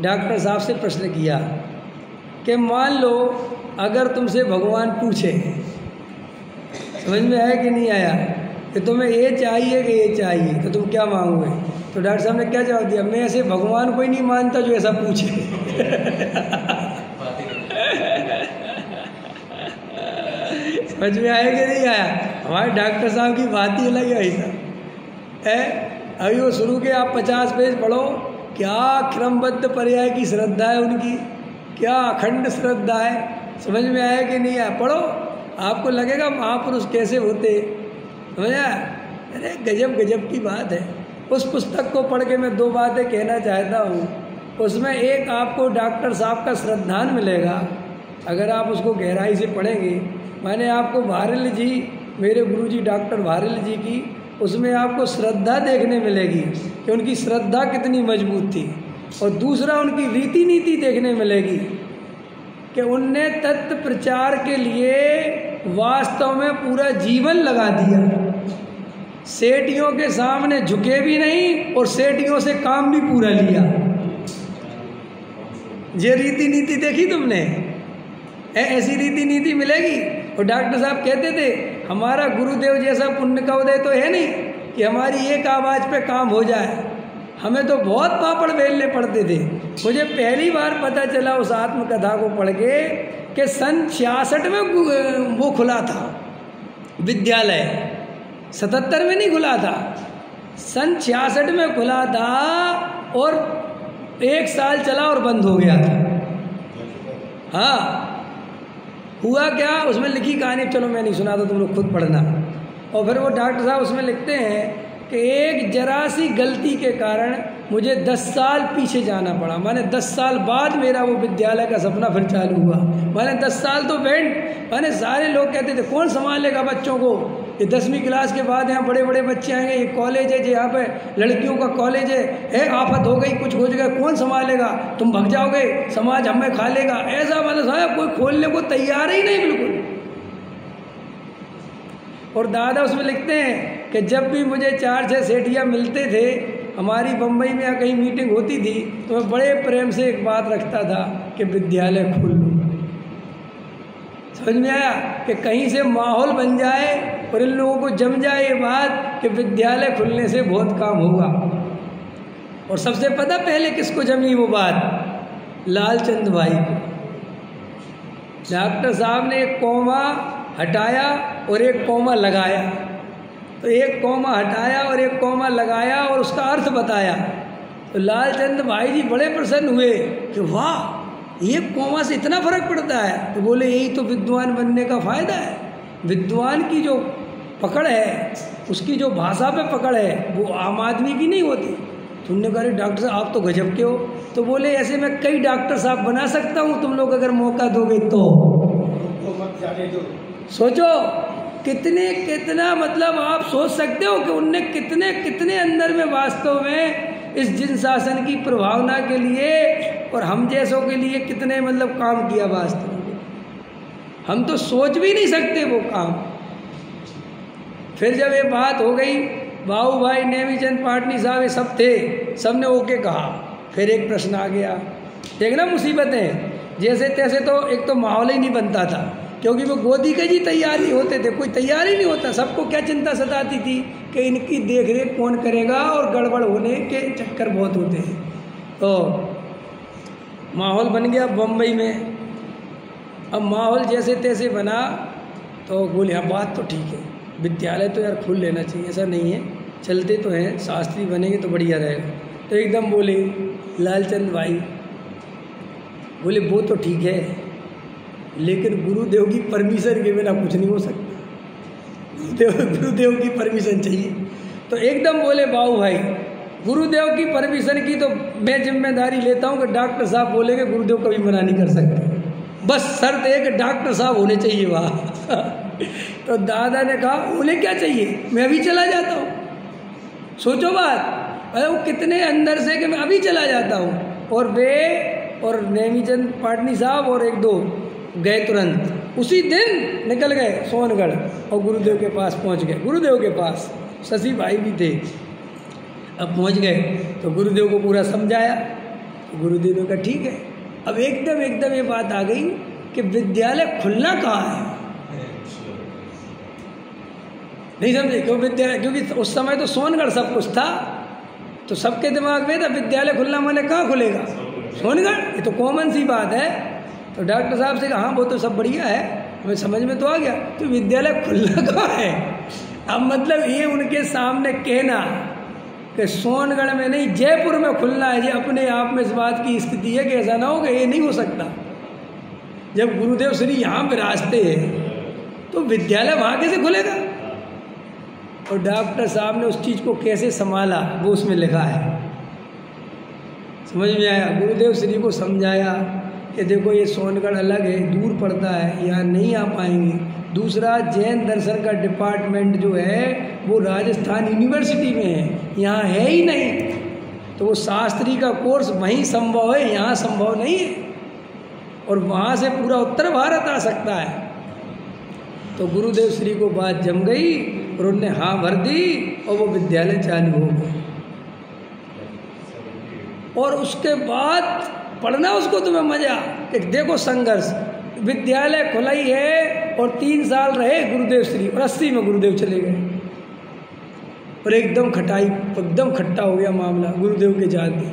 डॉक्टर साहब से प्रश्न किया कि मान लो अगर तुमसे भगवान पूछे, समझ में आया कि नहीं आया, कि तुम्हें ये चाहिए कि ये चाहिए, तो तुम क्या मांगोगे? तो डॉक्टर साहब ने क्या जवाब दिया, मैं ऐसे भगवान को ही नहीं मानता जो ऐसा पूछे। समझ में आया कि नहीं आया? हमारे डॉक्टर साहब की बात ही अलग है ऐसा है। अभी वो शुरू के आप 50 पेज पढ़ो, क्या क्रमबद्ध पर्याय की श्रद्धा है उनकी, क्या अखंड श्रद्धा है। समझ में आया कि नहीं आया? पढ़ो, आपको लगेगा महापुरुष कैसे होते। समझ आया? अरे गजब गजब की बात है। उस पुस्तक को पढ़ के मैं 2 बातें कहना चाहता हूँ। उसमें एक, आपको डॉक्टर साहब का श्रद्धान मिलेगा अगर आप उसको गहराई से पढ़ेंगे। मैंने आपको भारल जी, मेरे गुरुजी डॉक्टर भारल जी की, उसमें आपको श्रद्धा देखने मिलेगी कि उनकी श्रद्धा कितनी मजबूत थी। और दूसरा, उनकी रीति नीति देखने मिलेगी कि उनने तत्व प्रचार के लिए वास्तव में पूरा जीवन लगा दिया। सेठियों के सामने झुके भी नहीं और सेठियों से काम भी पूरा लिया। ये रीति नीति देखी तुमने? ऐसी रीति नीति मिलेगी। और डॉक्टर साहब कहते थे, हमारा गुरुदेव जैसा पुण्य का उदय तो है नहीं कि हमारी एक आवाज़ पे काम हो जाए। हमें तो बहुत पापड़ बेलने पड़ते थे। मुझे पहली बार पता चला उस आत्मकथा को पढ़ के कि सन 66 में वो खुला था विद्यालय, 77 में नहीं खुला था, सन 66 में खुला था और 1 साल चला और बंद हो गया था। हाँ, हुआ क्या, उसमें लिखी कहानी, चलो मैं नहीं सुनाता, तुम लोग खुद पढ़ना। और फिर वो डॉक्टर साहब उसमें लिखते हैं कि एक जरा सी गलती के कारण मुझे 10 साल पीछे जाना पड़ा। मैंने 10 साल बाद मेरा वो विद्यालय का सपना फिर चालू हुआ। मैंने 10 साल तो मैंने सारे लोग कहते थे कौन संभालेगा बच्चों को, ये 10वीं क्लास के बाद यहाँ बड़े बड़े बच्चे आएंगे, ये कॉलेज है जो यहाँ पे लड़कियों का कॉलेज है, आफत हो गई, कुछ हो जाएगा, कौन संभालेगा, तुम भग जाओगे, समाज हमें खा लेगा। ऐसा मतलब साहब कोई खोलने को तैयार ही नहीं बिल्कुल। और दादा उसमें लिखते हैं कि जब भी मुझे 4-6 सेठिया मिलते थे, हमारी बम्बई में या कहीं मीटिंग होती थी, तो मैं बड़े प्रेम से एक बात रखता था कि विद्यालय खोल लो। समझ में आया कि कहीं से माहौल बन जाए और इन लोगों को जम जाए ये बात कि विद्यालय खुलने से बहुत काम होगा। और सबसे पता पहले किसको जमी वो बात? लालचंद भाई को। डॉक्टर साहब ने एक कौमा हटाया और एक कौमा लगाया। तो एक कौमा हटाया और एक कौमा लगाया और उसका अर्थ बताया। तो लालचंद भाई जी बड़े प्रसन्न हुए कि वाह, एक कौमा से इतना फर्क पड़ता है। तो बोले यही तो विद्वान बनने का फ़ायदा है। विद्वान की जो पकड़ है, उसकी जो भाषा पे पकड़ है, वो आम आदमी की नहीं होती। तो उन्होंने कहा डॉक्टर साहब आप तो गजब के हो। तो बोले ऐसे मैं कई डॉक्टर साहब बना सकता हूँ, तुम लोग अगर मौका दोगे तो। सोचो कितना मतलब आप सोच सकते हो कि उनने कितने अंदर में वास्तव में इस जिन शासन की प्रभावना के लिए और हम जैसों के लिए कितने मतलब काम किया वास्तव में। हम तो सोच भी नहीं सकते वो काम। फिर जब ये बात हो गई, बाबू भाई, नेमीचंद पाटनी साहब, ये सब थे, सब ने ओके कहा। फिर एक प्रश्न आ गया। देखना मुसीबतें, जैसे तैसे तो एक तो माहौल ही नहीं बनता था, क्योंकि वो गोदी के जी तैयार नहीं होते थे, कोई तैयार ही नहीं होता। सबको क्या चिंता सताती थी कि इनकी देख रेख कौन करेगा, और गड़बड़ होने के चक्कर बहुत होते हैं। तो माहौल बन गया बम्बई में। अब माहौल जैसे तैसे बना तो बोले हाँ बात तो ठीक है, विद्यालय तो यार खुल लेना चाहिए, ऐसा नहीं है, चलते तो हैं, शास्त्री बनेंगे तो बढ़िया रहेगा। तो एकदम बोले लालचंद भाई, बोले वो तो ठीक है, लेकिन गुरुदेव की परमिशन के बिना कुछ नहीं हो सकता। गुरुदेव की परमिशन चाहिए। तो एकदम बोले बाबू भाई, गुरुदेव की परमिशन की तो मैं जिम्मेदारी लेता हूँ कि डॉक्टर साहब बोलेंगे, गुरुदेव कभी मना नहीं कर सकते, बस शर्त है कि डॉक्टर साहब होने चाहिए वहाँ। तो दादा ने कहा उन्हें क्या चाहिए, मैं अभी चला जाता हूँ। सोचो बात, अरे वो कितने अंदर से कि मैं अभी चला जाता हूँ। और वे और नेमीचंद पाटनी साहब और एक दो गए, तुरंत उसी दिन निकल गए सोनगढ़ और गुरुदेव के पास पहुँच गए। गुरुदेव के पास शशि भाई भी थे। अब पहुँच गए तो गुरुदेव को पूरा समझाया। गुरुदेव ने कहा ठीक है। अब एकदम ये बात आ गई कि विद्यालय खुलना कहाँ है, नहीं समझे क्यों विद्यालय, क्योंकि उस समय तो सोनगढ़ सब कुछ था, तो सबके दिमाग में था विद्यालय खुलना माने कहाँ खुलेगा, सोनगढ़। ये तो कॉमन सी बात है। तो डॉक्टर साहब से कहा हाँ वो तो सब बढ़िया है, हमें समझ में तो आ गया, तो विद्यालय खुलना कहाँ है। अब मतलब ये उनके सामने कहना कि सोनगढ़ में नहीं जयपुर में खुलना है, ये अपने आप में इस बात की स्थिति है कि ऐसा ना हो कि ये नहीं हो सकता। जब गुरुदेव श्री यहाँ विराजते हैं तो विद्यालय वहाँ कैसे खुलेगा। और डॉक्टर साहब ने उस चीज़ को कैसे संभाला वो उसमें लिखा है, समझ में आया। गुरुदेव श्री को समझाया कि देखो ये सोनगढ़ अलग है, दूर पड़ता है, यहाँ नहीं आ पाएंगे। दूसरा, जैन दर्शन का डिपार्टमेंट जो है वो राजस्थान यूनिवर्सिटी में है, यहाँ है ही नहीं। तो वो शास्त्री का कोर्स वहीं संभव है, यहाँ संभव नहीं है। और वहाँ से पूरा उत्तर भारत आ सकता है। तो गुरुदेव श्री को बात जम गई और उन्होंने हाँ भर दी और वो विद्यालय चालू हो गया। और उसके बाद पढ़ना उसको तुम्हें मजा, एक देखो संघर्ष, विद्यालय खुला ही है और 3 साल रहे गुरुदेव श्री, और 80 में गुरुदेव चले गए। और एकदम खट्टा हो गया मामला गुरुदेव के जाते,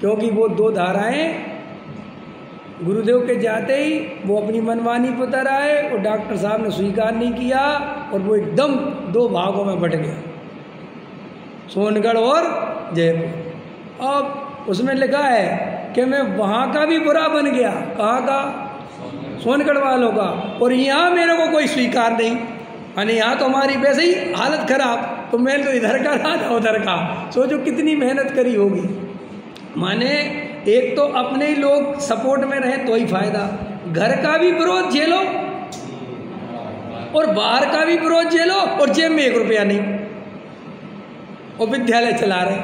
क्योंकि वो 2 धाराएं गुरुदेव के जाते ही वो अपनी मनमानी पर उतर आए और डॉक्टर साहब ने स्वीकार नहीं किया और वो एकदम 2 भागों में बट गया, सोनगढ़ और जयपुर। अब उसमें लिखा है कि मैं वहाँ का भी बुरा बन गया, कहाँ का, सोनगढ़ वालों का, और यहाँ मेरे को कोई स्वीकार नहीं। यानी यहाँ तो हमारी वैसे ही हालत खराब, तो मैं तो इधर का था उधर का। सोचो कितनी मेहनत करी होगी। माने एक तो अपने ही लोग सपोर्ट में रहे तो ही फायदा, घर का भी विरोध झेलो और बाहर का भी विरोध झेलो और जेब में 1 रुपया नहीं, और विद्यालय चला रहे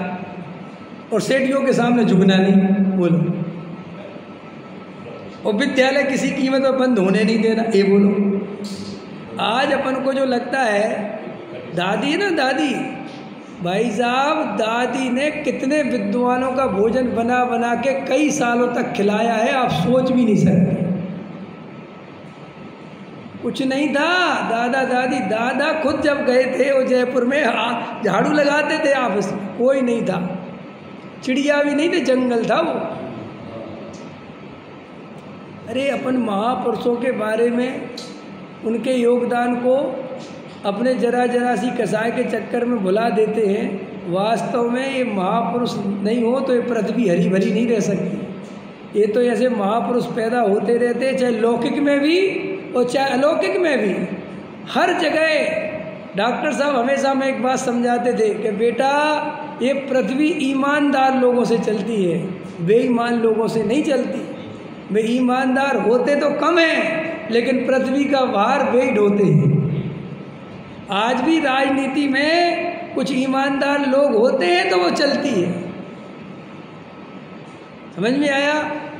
और सेठियों के सामने झुकना नहीं, बोलो। और विद्यालय किसी कीमत पर बंद होने नहीं देना, ये बोलो। आज अपन को जो लगता है, दादी है ना, दादी भाई साहब, दादी ने कितने विद्वानों का भोजन बना बना के कई सालों तक खिलाया है, आप सोच भी नहीं सकते। कुछ नहीं था, दादा दादी, दादा खुद जब गए थे वो जयपुर में झाड़ू लगाते थे ऑफिस में, कोई नहीं था, चिड़िया भी नहीं थे, जंगल था वो। अरे अपन महापुरुषों के बारे में उनके योगदान को अपने जरा जरा सी कसाय के चक्कर में भुला देते हैं। वास्तव में ये महापुरुष नहीं हो तो ये पृथ्वी हरी भरी नहीं रह सकती। ये तो ऐसे महापुरुष पैदा होते रहते, चाहे लौकिक में भी और चाहे अलौकिक में भी, हर जगह। डॉक्टर साहब हमेशा हमें एक बात समझाते थे कि बेटा ये पृथ्वी ईमानदार लोगों से चलती है, बेईमान लोगों से नहीं चलती। वे ईमानदार होते तो कम हैं, लेकिन पृथ्वी का भार वे ढोते हैं। आज भी राजनीति में कुछ ईमानदार लोग होते हैं तो वो चलती है। समझ में आया?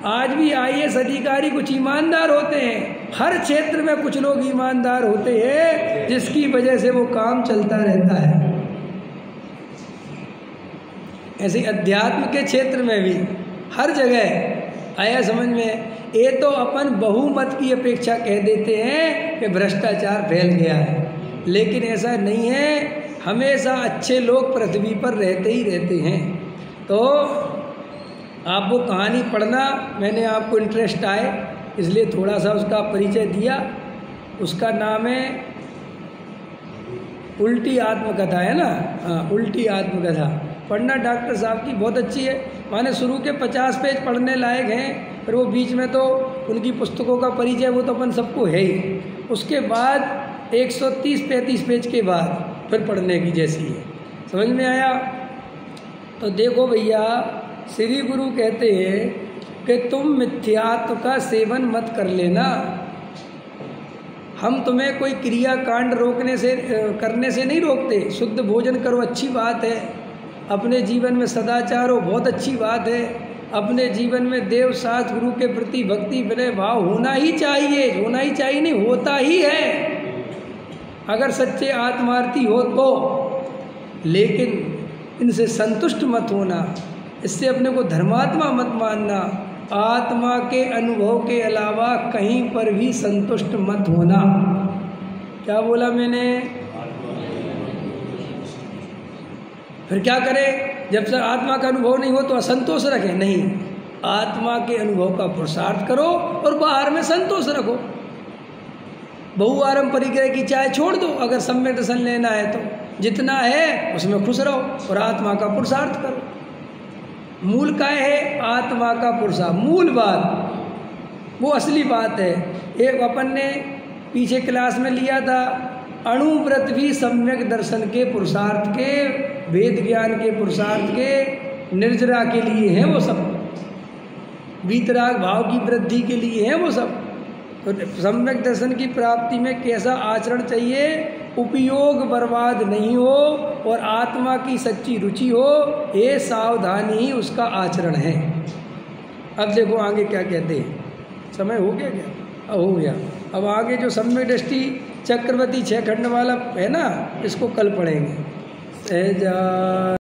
आज भी IAS अधिकारी कुछ ईमानदार होते हैं। हर क्षेत्र में कुछ लोग ईमानदार होते हैं, जिसकी वजह से वो काम चलता रहता है। ऐसे अध्यात्म के क्षेत्र में भी हर जगह आया समझ में। ये तो अपन बहुमत की अपेक्षा कह देते हैं कि भ्रष्टाचार फैल गया है, लेकिन ऐसा नहीं है। हमेशा अच्छे लोग पृथ्वी पर रहते ही रहते हैं। तो आप वो कहानी पढ़ना, मैंने आपको इंटरेस्ट आए इसलिए थोड़ा सा उसका परिचय दिया। उसका नाम है उल्टी आत्मकथा, है ना? हाँ, उल्टी आत्मकथा पढ़ना डॉक्टर साहब की, बहुत अच्छी है। माने शुरू के 50 पेज पढ़ने लायक हैं, फिर वो बीच में तो उनकी पुस्तकों का परिचय वो तो अपन सबको है ही। उसके बाद 130-35 पेज के बाद फिर पढ़ने की जैसी है। समझ में आया? तो देखो भैया, श्री गुरु कहते हैं कि तुम मिथ्यात्व का सेवन मत कर लेना। हम तुम्हें कोई क्रियाकांड करने से नहीं रोकते। शुद्ध भोजन करो, अच्छी बात है। अपने जीवन में सदाचार हो, बहुत अच्छी बात है। अपने जीवन में देव शास्त्र गुरु के प्रति भक्ति विनय भाव होना ही चाहिए। होना ही चाहिए नहीं, होता ही है अगर सच्चे आत्मार्थी हो तो। लेकिन इनसे संतुष्ट मत होना, इससे अपने को धर्मात्मा मत मानना। आत्मा के अनुभव के अलावा कहीं पर भी संतुष्ट मत होना। क्या बोला मैंने? फिर क्या करें? जब तक आत्मा का अनुभव नहीं हो तो असंतोष रखें? नहीं, आत्मा के अनुभव का पुरुषार्थ करो और बाहर में संतोष रखो। बहुआरम परिग्रह की चाय छोड़ दो, अगर सम्यक दर्शन लेना है तो जितना है उसमें खुश रहो और आत्मा का पुरुषार्थ करो। मूल क्या है? आत्मा का पुरुषार्थ, मूल बात, वो असली बात है। एक अपन ने पीछे क्लास में लिया था, अणुव्रत भी सम्यक दर्शन के पुरुषार्थ के, वेद ज्ञान के पुरुषार्थ के, निर्जरा के लिए हैं वो सब, वीतराग भाव की वृद्धि के लिए हैं वो सब। तो सम्यक दर्शन की प्राप्ति में कैसा आचरण चाहिए? उपयोग बर्बाद नहीं हो और आत्मा की सच्ची रुचि हो, ये सावधानी ही उसका आचरण है। अब देखो आगे क्या कहते हैं। समय हो गया क्या? अब हो गया। अब आगे जो सम्यक दृष्टि चक्रवर्ती 6 खंड वाला है ना, इसको कल पढ़ेंगे। सहजा